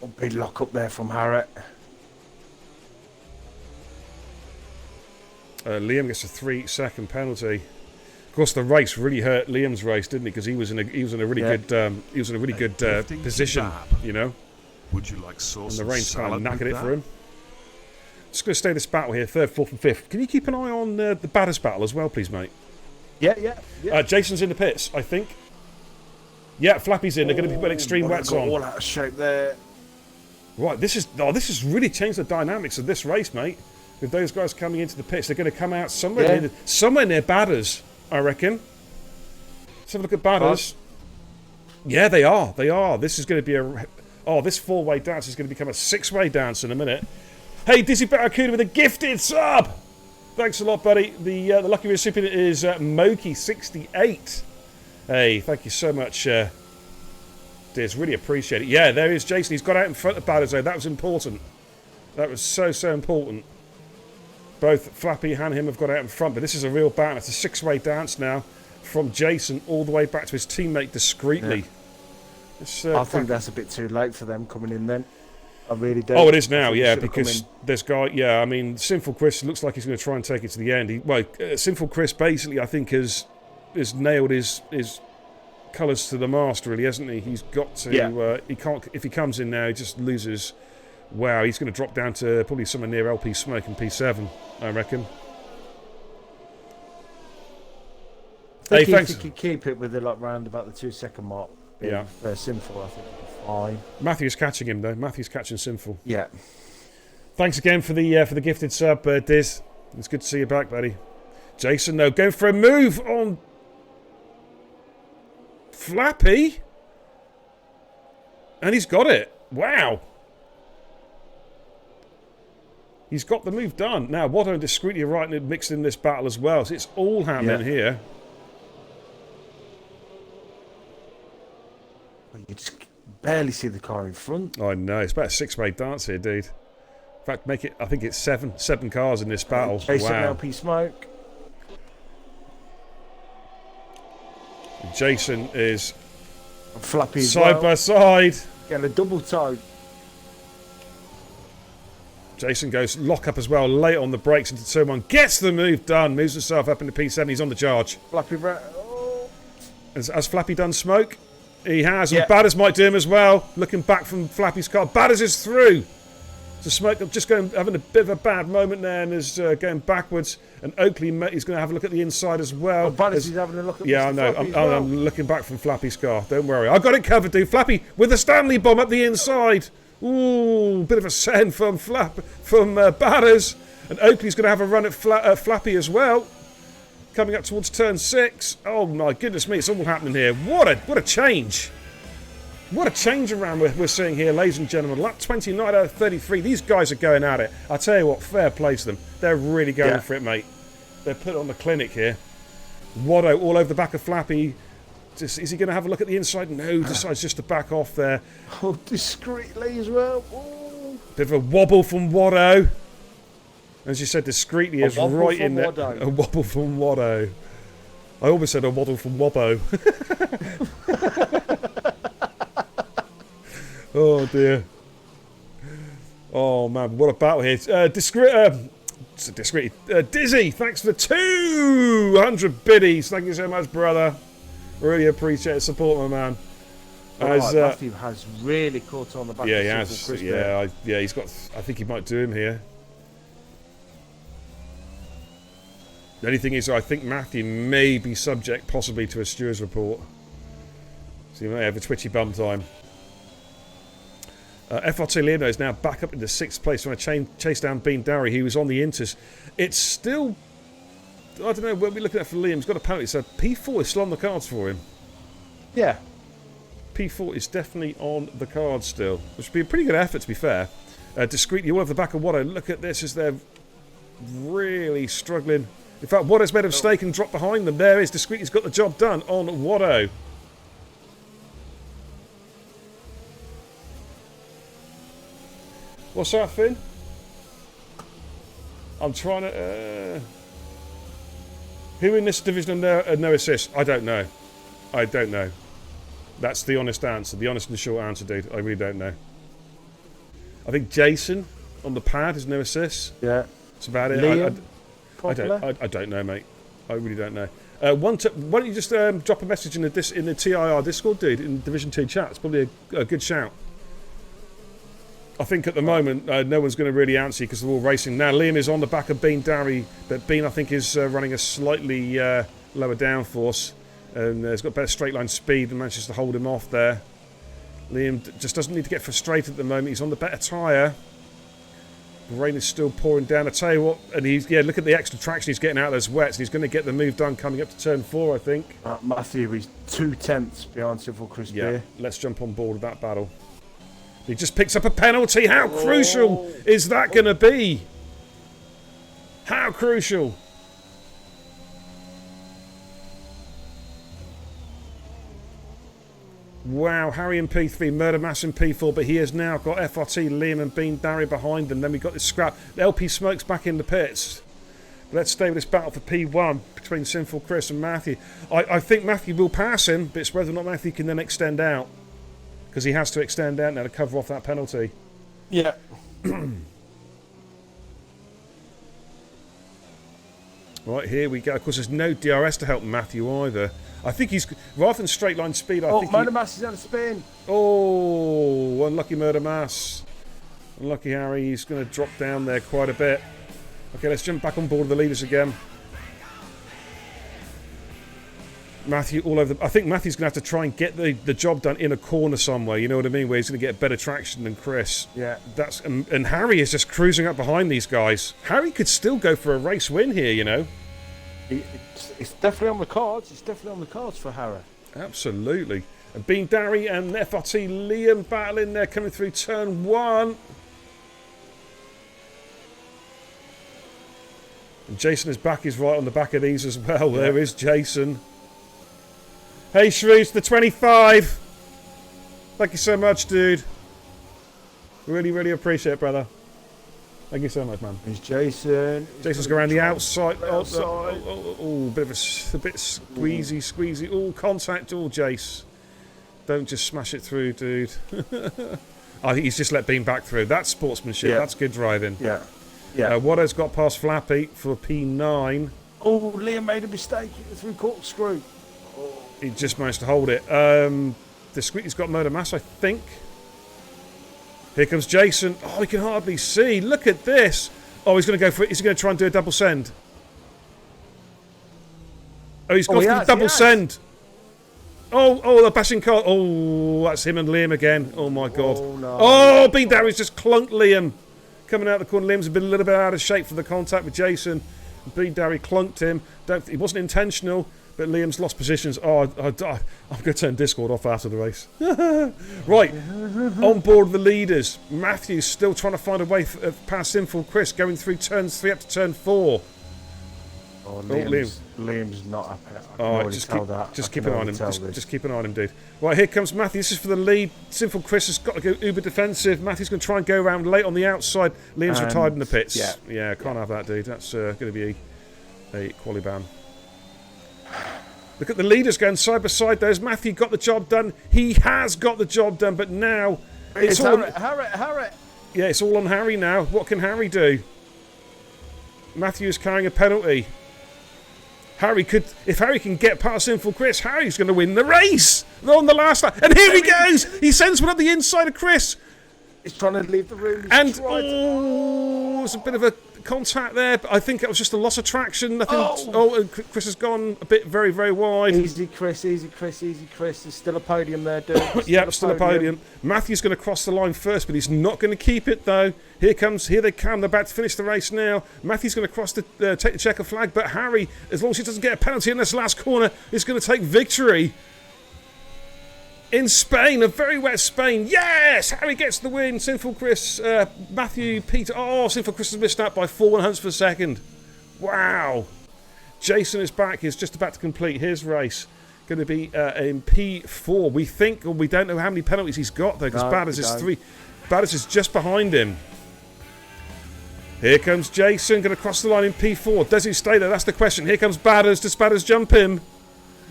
A big lock up there from Harriet. Liam gets a 3-second penalty. Of course, the race really hurt Liam's race, didn't it? Because he was in a really good position, you know. Would you like sauce and the rain's kind of salad knackered it for him. Just going to stay this battle here, 3rd, 4th, and 5th. Can you keep an eye on the baddest battle as well, please, mate? Yeah. Jason's in the pits, I think. Yeah, Flappy's in. They're going to be putting extreme wets on. All out of shape there. Right, this has really changed the dynamics of this race, mate. With those guys coming into the pits, they're going to come out somewhere near Badders, I reckon. Let's have a look at Badders. Yeah, they are. This is going to be this 4-way dance is going to become a 6-way dance in a minute. Hey, Dizzy Barracuda with a gifted sub. Thanks a lot, buddy. The lucky recipient is Moki68. Hey, thank you so much, Diz. Really appreciate it. Yeah, there is Jason. He's got out in front of Batters, though. That was important. That was so important. Both Flappy and him have got out in front, but this is a real battle. It's a six-way dance now from Jason all the way back to his teammate discreetly. Yeah. I think that's a bit too late for them coming in then. I really do. Oh, it is now, yeah, because this guy, yeah, I mean, Sinful Chris looks like he's going to try and take it to the end. Sinful Chris basically, I think, has nailed his colours to the mast, really, hasn't he? He's got to, he can't, if he comes in now, he just loses. Wow, he's going to drop down to probably somewhere near LP Smoke and P7, I reckon. I think if he could keep it with round about the 2 second mark, yeah, Sinful, I think it'd be fine. Matthew's catching him though. Matthew's catching Sinful. Yeah. Thanks again for the gifted sub, Diz. It's good to see you back, buddy. Jason, though, going for a move on Flappy, and he's got it. Wow. He's got the move done. Now, Watto discreetly right mixed in this battle as well. So it's all happening here. You just barely see the car in front. I know. It's about a six-way dance here, dude. In fact, make it. I think it's seven cars in this battle. Jason wow. LP Smoke. Jason is Flappy side by side. Getting a double toe. Jason goes lock up as well, late on the brakes into turn one, gets the move done, moves himself up into P7, he's on the charge. Flappy Has Flappy done smoke? He has, and yeah. Batters might do him as well. Looking back from Flappy's car, Batters is through. So Smoke just having a bit of a bad moment there and is going backwards. And Oakley is going to have a look at the inside as well. Oh, Batters is having a look at yeah, Mr. I know. Flappy I'm looking back from Flappy's car. Don't worry, I got it covered, dude. Flappy with the Stanley bomb up the inside. Ooh, bit of a send from Batters. And Oakley's going to have a run at Flappy as well. Coming up towards turn 6. Oh my goodness me, it's all happening here. What a change. What a change around we're seeing here, ladies and gentlemen. Lap 29 out of 33. These guys are going at it. I tell you what, fair play to them. They're really going for it, mate. They're put on the clinic here. Watto all over the back of Flappy. Is he going to have a look at the inside? No, decides just to back off there. Oh, discreetly as well. Ooh. Bit of a wobble from Watto. As you said, discreetly is right in there. Watto. A wobble from Watto. I almost said a waddle from Wobbo. Oh dear. Oh man, what a battle here. Dizzy, thanks for the 200 biddies. Thank you so much, brother. Really appreciate the support, my man. Matthew has really caught on the back. Yeah, of he has. Chris Yeah, he's got. I think he might do him here. The only thing is, I think Matthew may be subject possibly to a stewards report. So he may have a twitchy bum time. FRT Leonardo is now back up into 6th place trying to chase down Bean Darry, who was on the Inters. It's still... I don't know, what we're looking at for Liam. He's got a penalty, so P4 is still on the cards for him. Yeah. P4 is definitely on the cards still, which would be a pretty good effort, to be fair. Discreetly all over the back of Watto. Look at this as they're really struggling. In fact, Watto's made a mistake and dropped behind them. There is Discreetly's got the job done on Watto. What's that, Finn? I'm trying to... Who in this division no assist? I don't know. I don't know. That's the honest answer. The honest and short answer, dude. I really don't know. I think Jason on the pad is no assists. Yeah. That's about it. Liam, I don't know, mate. I really don't know. Why don't you just drop a message in the TIR Discord, dude, in Division 2 chat? It's probably a good shout. I think at the moment no one's going to really answer you because they're all racing. Now Liam is on the back of Bean Darry, but Bean I think is running a slightly lower downforce and has got better straight line speed and manages to hold him off there. Liam just doesn't need to get frustrated at the moment. He's on the better tyre. The rain is still pouring down. I tell you what, and look at the extra traction he's getting out of those wets. And he's going to get the move done coming up to turn 4, I think. Matthew is 2/10 behind Civil Chris Beer. Let's jump on board with that battle. He just picks up a penalty. How crucial is that going to be? How crucial? Wow, Harry in P3, Murder Mass in P4, but he has now got FRT, Liam and Bean Darry behind them. Then we've got this scrap. LP Smoke's back in the pits. Let's stay with this battle for P1 between Sinful Chris and Matthew. I think Matthew will pass him, but it's whether or not Matthew can then extend out. Because he has to extend out now to cover off that penalty. Yeah. Right, here we go. Of course, there's no DRS to help Matthew either. I think he's... Rather than straight line speed, I think Murder Mass is on a spin. Oh, unlucky Murder Mass. Unlucky Harry. He's going to drop down there quite a bit. Okay, let's jump back on board with the leaders again. Matthew all over the... I think Matthew's going to have to try and get the job done in a corner somewhere, you know what I mean, where he's going to get better traction than Chris. Yeah. That's and Harry is just cruising up behind these guys. Harry could still go for a race win here, you know. It's definitely on the cards. It's definitely on the cards for Harry. Absolutely. And Bean Darry and FRT Liam battling there, coming through turn 1. And Jason is back. He's right on the back of these as well. Yeah. There is Jason. Hey, Shrews, the 25. Thank you so much, dude. Really, really appreciate it, brother. Thank you so much, man. There's Jason. Jason's going around the outside. Oh, bit of a bit squeezy. Oh, contact. Oh, Jace. Don't just smash it through, dude. I think he's just let Bean back through. That's sportsmanship. Yeah. That's good driving. Yeah. Yeah. Watto's got past Flappy for P9. Oh, Liam made a mistake. It was through corkscrew. Oh. He just managed to hold it. He's got Murder Mass, I think. Here comes Jason. Oh, he can hardly see. Look at this. Oh, he's going to go for it. He's going to try and do a double send. Oh, he's gone for the double send. Oh, the bashing car. Oh, that's him and Liam again. Oh, my God. Oh, no. Oh, Bean Darry's just clunked Liam. Coming out the corner. Liam's been a little bit out of shape for the contact with Jason. Bean Darry clunked him. It wasn't intentional, but Liam's lost positions. Oh, I'm going to turn Discord off after the race. Right, on board the leaders. Matthew's still trying to find a way past Sinful Chris, going through turns 3 up to turn 4. Oh, Liam's not up here. Just keep an eye on him. Just keep an eye on him, dude. Right, here comes Matthew. This is for the lead. Sinful Chris has got to go uber defensive. Matthew's going to try and go around late on the outside. Liam's retired in the pits. Yeah, can't have that, dude. That's going to be a quali ban. Look at the leaders going side by side. There's Matthew got the job done. He has got the job done, but now it's all Harry. Yeah, it's all on Harry now. What can Harry do? Matthew is carrying a penalty. If Harry can get past Sinful Chris, Harry's going to win the race. They're on the last lap. And here he goes. He sends one up the inside of Chris. He's trying to leave the room. There's a bit of a contact there, but I think it was just a loss of traction. Nothing. And Chris has gone a bit very, very wide. Easy, Chris. There's still a podium there, dude. Still a podium. Matthew's going to cross the line first, but he's not going to keep it, though. Here they come. They're about to finish the race now. Matthew's going to cross take the checker flag, but Harry, as long as he doesn't get a penalty in this last corner, is going to take victory. In Spain, a very wet Spain. Yes! Harry gets the win. Sinful Chris, Matthew, Peter. Oh, Sinful Chris has missed out by 4 100ths per second. Wow. Jason is back. He's just about to complete his race. Going to be in P4. We think, or we don't know how many penalties he's got, though, because Badders is 3. Badders is just behind him. Here comes Jason. Going to cross the line in P4. Does he stay there? That's the question. Here comes Badders. Does Badders jump him?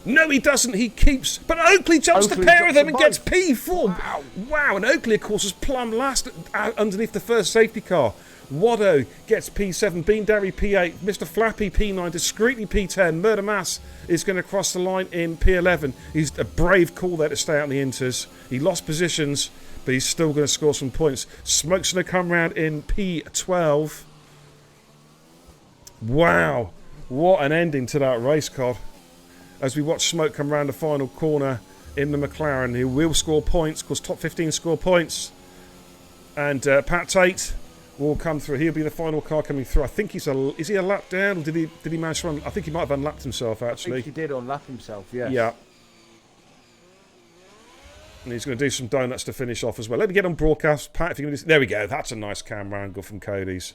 No, he doesn't. He keeps. But Oakley jumps the pair of them and gets P4. Wow. And Oakley, of course, was plumb last underneath the first safety car. Watto gets P7. Bean Darry P8. Mr. Flappy P9. Discreetly P10. Murder Mass is going to cross the line in P11. He's a brave call there to stay out in the inters. He lost positions, but he's still going to score some points. Smoke's going to come round in P12. Wow. What an ending to that race, Cod. As we watch Smoke come round the final corner in the McLaren, he will score points, because top 15 score points. And Pat Tate will come through. He'll be the final car coming through. I think is he a lap down, or did he manage to run? I think he might have unlapped himself, actually. I think he did unlap himself, yes. Yeah. And he's going to do some donuts to finish off as well. Let me get on broadcast. Pat, if you can there we go. That's a nice camera angle from Cody's.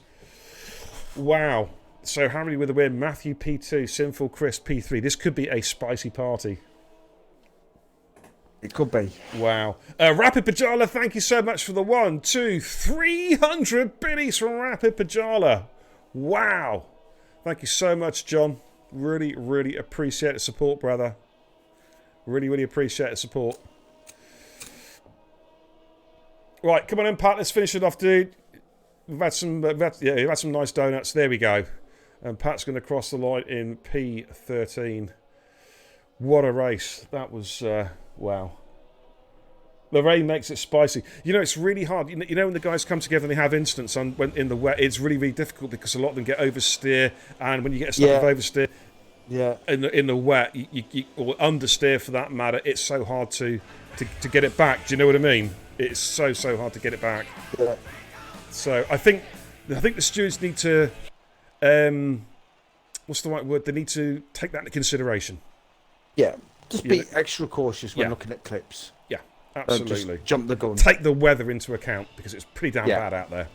Wow. So Harry with a win, Matthew P2, Sinful Chris P3. This could be a spicy party. It could be. Wow. Rapid Pajala, thank you so much for the 1, 2, 300 biddies from Rapid Pajala. Wow. Thank you so much, John. Really, really appreciate the support, brother. Really, really appreciate the support. Right, come on in, Pat. Let's finish it off, dude. We've had some nice donuts. There we go. And Pat's going to cross the line in P13. What a race. That was, wow. The rain makes it spicy. You know, it's really hard. You know when the guys come together and they have incidents in the wet, it's really, really difficult because a lot of them get oversteer. And when you get stuck with oversteer in the wet, or understeer for that matter, it's so hard to get it back. Do you know what I mean? It's so hard to get it back. Yeah. So I think the stewards need to, what's the right word? They need to take that into consideration. Yeah, just be extra cautious when looking at clips. Yeah, absolutely. Just jump the gun. Take the weather into account because it's pretty damn bad out there.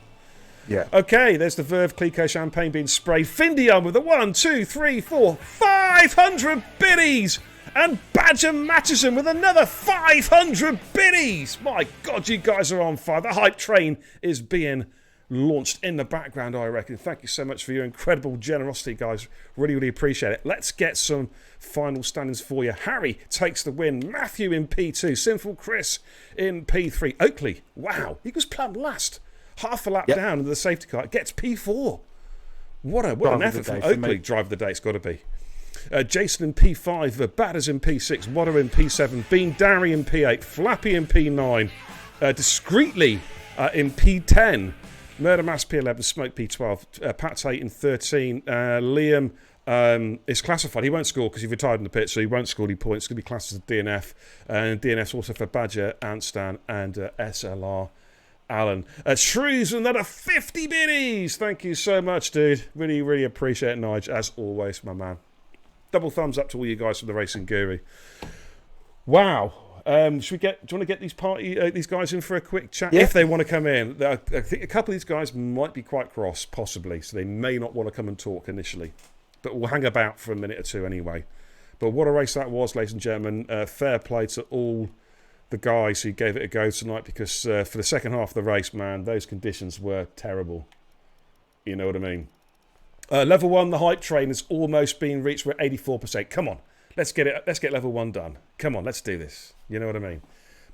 Yeah. Okay, there's the Verve Cliquot champagne being sprayed. Findion with a 1, 2, 3, 4, 500 biddies. And Badger Matchison with another 500 biddies. My God, you guys are on fire. The hype train is being launched in the background, I reckon. Thank you so much for your incredible generosity, guys. Really, really appreciate it. Let's get some final standings for you. Harry takes the win. Matthew in P2. Sinful Chris in P3. Oakley, wow, he was plumb last. Half a lap down into the safety car. Gets P4. What an effort from Oakley. Driver of the day, it's got to be. Jason in P5, Batters in P6, Wadder in P7, Bean Darry in P8, Flappy in P9, Discreetly in P10, Murder Mass P11, Smoke P12, Pat's 8 in 13, Liam is classified. He won't score because he retired in the pit, so he won't score any points. It's going to be classed as a DNF. And DNF's also for Badger, Antstan, and SLR. Alan. Shrews, another 50 biddies. Thank you so much, dude. Really, really appreciate it, Nige, as always, my man. Double thumbs up to all you guys from the Racing Guru. Wow. Should we get? Do you want to get these guys in for a quick chat if they want to come in? I think a couple of these guys might be quite cross, possibly, so they may not want to come and talk initially. But we'll hang about for a minute or two anyway. But what a race that was, ladies and gentlemen. Fair play to all the guys who gave it a go tonight, because for the second half of the race, man, those conditions were terrible. You know what I mean? Level 1, the hype train has almost been reached. We're at 84%. Come on, let's get it. Let's get level 1 done. Come on, let's do this. You know what I mean?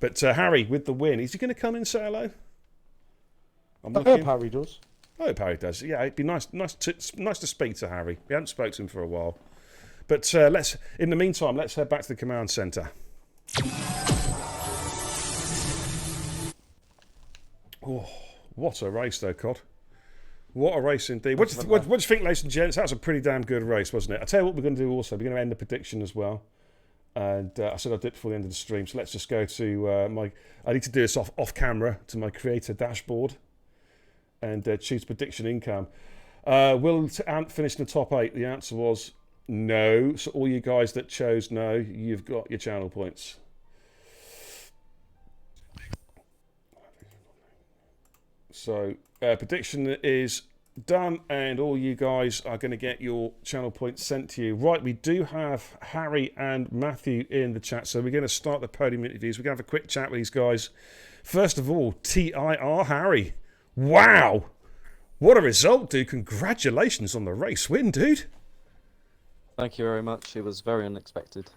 But Harry with the win. Is he going to come in, say hello? I hope Harry does. I hope Harry does. Yeah, it'd be nice to speak to Harry. We haven't spoken to him for a while. But in the meantime, let's head back to the command centre. Oh, what a race, though, Cod. What a race indeed. What do you think, ladies and gents? That was a pretty damn good race, wasn't it? I'll tell you what we're going to do also. We're going to end the prediction as well. And I said I'd do it before the end of the stream. So let's just go to I need to do this off camera, to my creator dashboard. And choose prediction income. Will Ant finish in the top 8? The answer was no. So all you guys that chose no, you've got your channel points. So prediction is done, and all you guys are going to get your channel points sent to you. Right, we do have Harry and Matthew in the chat, so we're going to start the podium interviews. We're going to have a quick chat with these guys. First of all, TIR Harry. Wow, what a result, dude! Congratulations on the race win, dude. Thank you very much. It was very unexpected.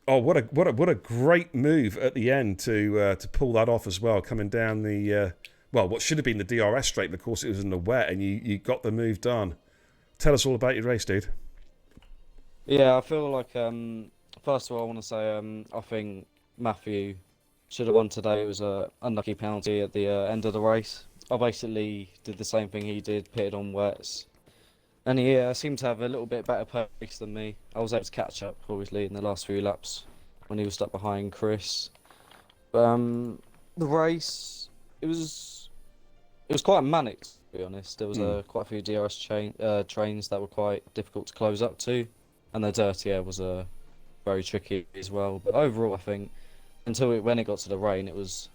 Oh, what a great move at the end to pull that off as well, coming down the. Well, what should have been the DRS straight, but of course it was in the wet, and you got the move done. Tell us all about your race, dude. Yeah, I feel like, first of all, I want to say I think Matthew should have won today. It was an unlucky penalty at the end of the race. I basically did the same thing he did, pitted on wets. And he seemed to have a little bit better pace than me. I was able to catch up, obviously, in the last few laps when he was stuck behind Chris. But the race, it was quite manic, to be honest. There was quite a few DRS trains that were quite difficult to close up to, and the dirty air was very tricky as well. But overall, I think when it got to the rain, it was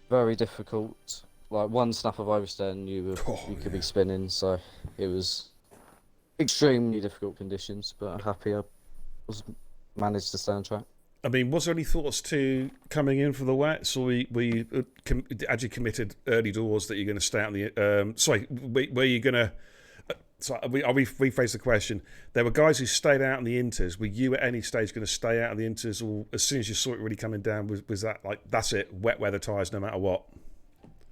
very difficult. Like one snap of oversteer, and you could be spinning. So it was extremely difficult conditions. But I'm happy I managed to stay on track. I mean, was there any thoughts to coming in for the wets, or were you actually committed early doors that you're going to stay out in the? Were you going to? I'll rephrase the question. There were guys who stayed out in the Inters. Were you at any stage going to stay out in the Inters, or as soon as you saw it really coming down, was that like that's it, wet weather tyres no matter what?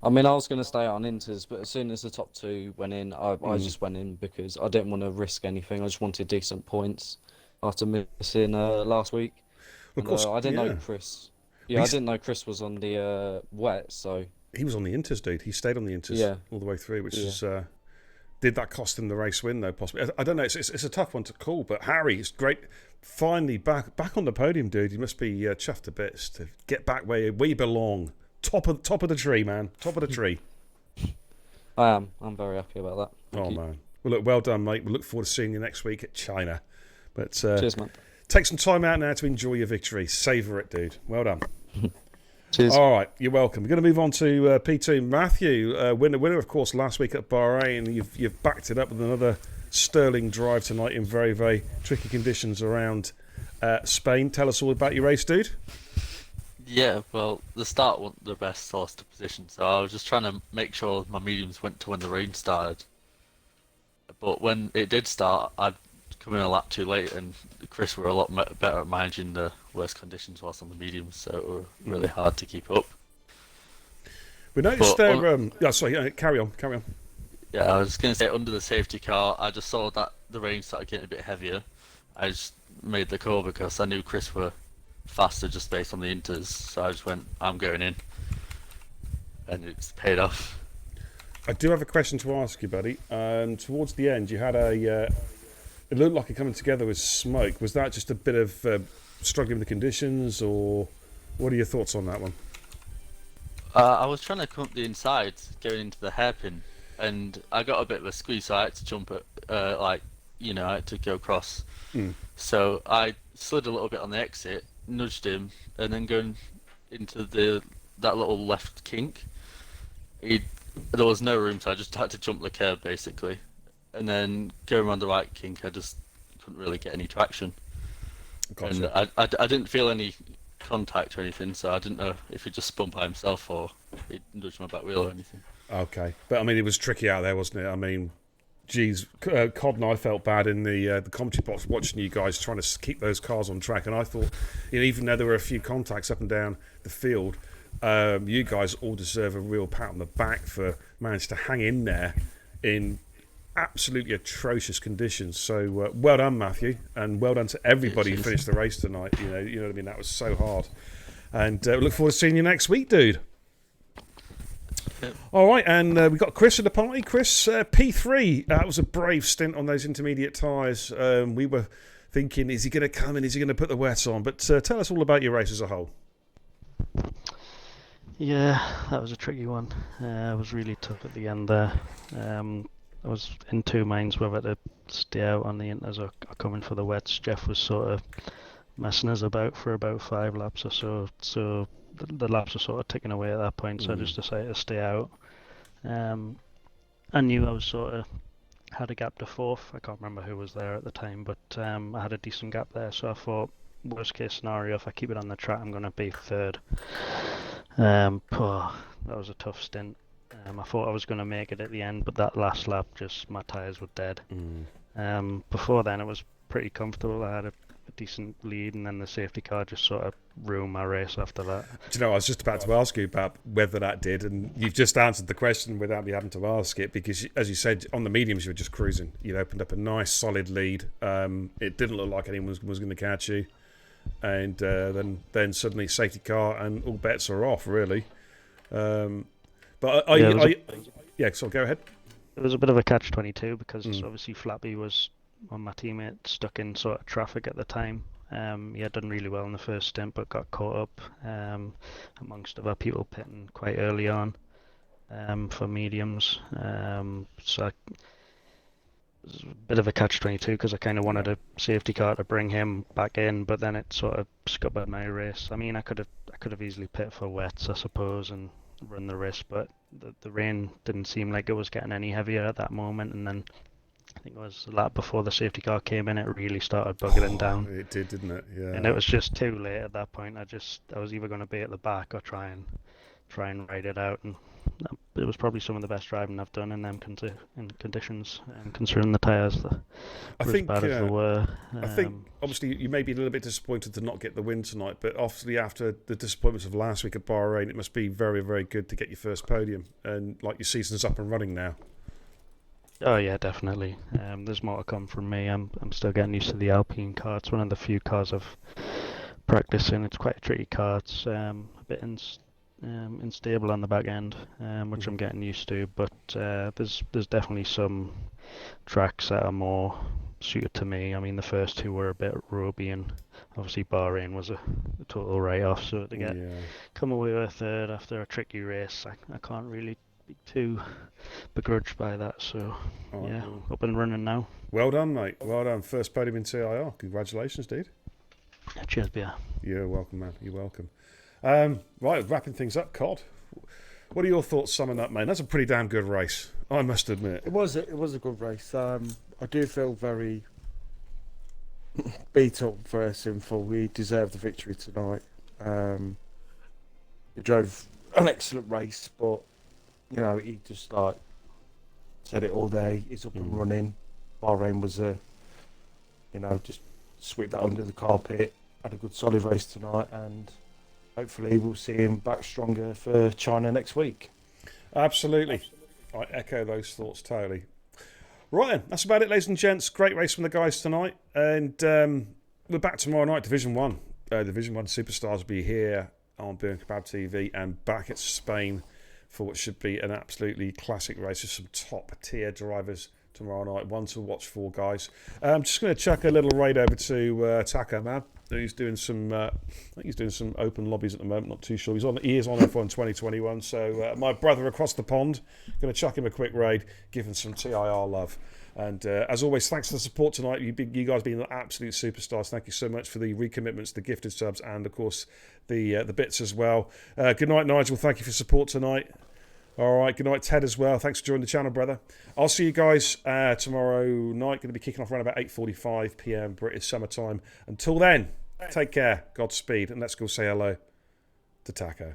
I mean, I was going to stay on Inters, but as soon as the top two went in, I just went in because I didn't want to risk anything. I just wanted decent points after missing last week. Of course, I didn't know Chris. Yeah, I didn't know Chris was on the wet, so he was on the Inters, dude. He stayed on the Inters all the way through, which is. Did that cost him the race win, though, possibly? I don't know. It's a tough one to call, but Harry, it's great. Finally back on the podium, dude. You must be chuffed to bits to get back where you belong. Top of the tree, man. Top of the tree. I am. I'm very happy about that. Thank you. Man. Well, look, well done, mate. We look forward to seeing you next week at China. But cheers, man. Take some time out now to enjoy your victory. Savour it, dude. Well done. Cheers. All right, you're welcome. We're going to move on to P2. Matthew, winner, of course, last week at Bahrain. You've backed it up with another sterling drive tonight in very, very tricky conditions around Spain. Tell us all about your race, dude. Yeah, well, the start wasn't the best source to position, so I was just trying to make sure my mediums went to when the rain started. But when it did start, I'd come in a lap too late, and Chris were a lot better at managing the worst conditions whilst on the mediums, so it were really hard to keep up. We noticed there. Carry on. Yeah, I was going to say, under the safety car, I just saw that the rain started getting a bit heavier. I just made the call because I knew Chris were faster just based on the Inters, so I just went, I'm going in, and it's paid off. I do have a question to ask you, buddy. Towards the end, you had it looked like it coming together with smoke. Was that just a bit of struggling with the conditions, or what are your thoughts on that one? I was trying to come up the inside, going into the hairpin, and I got a bit of a squeeze, so I had to jump at, I had to go across. So I slid a little bit on the exit, nudged him, and then going into that little left kink, there was no room, so I just had to jump the curb, basically. And then going around the right kink, I just couldn't really get any traction. Gotcha. And I didn't feel any contact or anything, so I didn't know if he just spun by himself or he nudged my back wheel or anything. Okay, but I mean, it was tricky out there, wasn't it? I mean, geez, Cod and I felt bad in the commentary box watching you guys trying to keep those cars on track, and I thought, even though there were a few contacts up and down the field, you guys all deserve a real pat on the back for managing to hang in there in absolutely atrocious conditions. So well done, Matthew, and well done to everybody who finished the race tonight. You know what I mean. That was so hard, and we look forward to seeing you next week, dude. All right, and we've got Chris at the party. Chris, P3. That was a brave stint on those intermediate tyres. We were thinking, is he going to come and is he going to put the wets on? But tell us all about your race as a whole. Yeah, that was a tricky one. It was really tough at the end there. I was in two minds whether to stay out on the Inters or come in for the wets. Jeff was sort of messing us about for about 5 laps or so. So the laps were sort of ticking away at that point. So I just decided to stay out. I knew I was sort of had a gap to fourth. I can't remember who was there at the time, but I had a decent gap there. So I thought, worst case scenario, if I keep it on the track, I'm going to be third. That was a tough stint. I thought I was going to make it at the end, but that last lap, just my tyres were dead. Before then, it was pretty comfortable. I had a decent lead, and then the safety car just sort of ruined my race after that. Do you know, I was just about to ask you about whether that did, and you've just answered the question without me having to ask it, because, as you said, on the mediums, you were just cruising. You opened up a nice, solid lead. It didn't look like anyone was going to catch you. And then suddenly safety car, and all bets are off, really. But go ahead. It was a bit of a catch-22 because obviously Flappy was on my teammate, stuck in sort of traffic at the time. He had done really well in the first stint, but got caught up amongst other people pitting quite early on for mediums. So it was a bit of a catch-22 because I kind of wanted a safety car to bring him back in, but then it sort of scuppered my race. I mean, I could have easily pit for wets, I suppose, and run the risk, but the rain didn't seem like it was getting any heavier at that moment, and then I think it was a lap before the safety car came in, it really started buggering down. It did, didn't it? Yeah. And it was just too late at that point. I was either going to be at the back or try and ride it out, and it was probably some of the best driving I've done in them conditions, and considering the tyres were as bad as they were. I think obviously you may be a little bit disappointed to not get the win tonight, but obviously after the disappointments of last week at Bahrain, it must be very, very good to get your first podium, and like your season's up and running now. Oh yeah, definitely. There's more to come from me. I'm still getting used to the Alpine car. It's one of the few cars I've practiced in. It's quite a tricky car. It's a bit unstable on the back end, which I'm getting used to. But there's definitely some tracks that are more suited to me. I mean, the first two were a bit ropey, and obviously Bahrain was a total write-off. So to come away with a third after a tricky race, I can't really be too begrudged by that. So up and running now. Well done, mate. Well done. First podium in TIR. Congratulations, dude. Cheers, beer. You're welcome, man. You're welcome. Right, wrapping things up, Cod. What are your thoughts summing up, man? That's a pretty damn good race, I must admit. It was a good race. I do feel very beat up for Sinful. We deserved the victory tonight. He drove an excellent race, but you know, he just like said it all day. He's up and running. Bahrain was just sweep that under the carpet. Had a good solid race tonight, and hopefully we'll see him back stronger for China next week. Absolutely. I echo those thoughts totally. Right then, that's about it, ladies and gents. Great race from the guys tonight, and we're back tomorrow night. Division 1 Superstars will be here on Burn Kebab TV and back at Spain for what should be an absolutely classic race with some top tier drivers tomorrow night. One to watch for, guys. I'm just going to chuck a little raid over to Taco Man. He's doing some, I think he's doing some open lobbies at the moment. Not too sure. He is on F1 2021. So my brother across the pond, going to chuck him a quick raid, give him some TIR love. And as always, thanks for the support tonight. You guys being absolute superstars. Thank you so much for the recommitments, the gifted subs, and of course the bits as well. Good night, Nigel. Thank you for support tonight. All right, good night, Ted, as well. Thanks for joining the channel, brother. I'll see you guys tomorrow night. Going to be kicking off around about 8:45 p.m. British summertime. Until then, take care, Godspeed, and let's go say hello to Taco.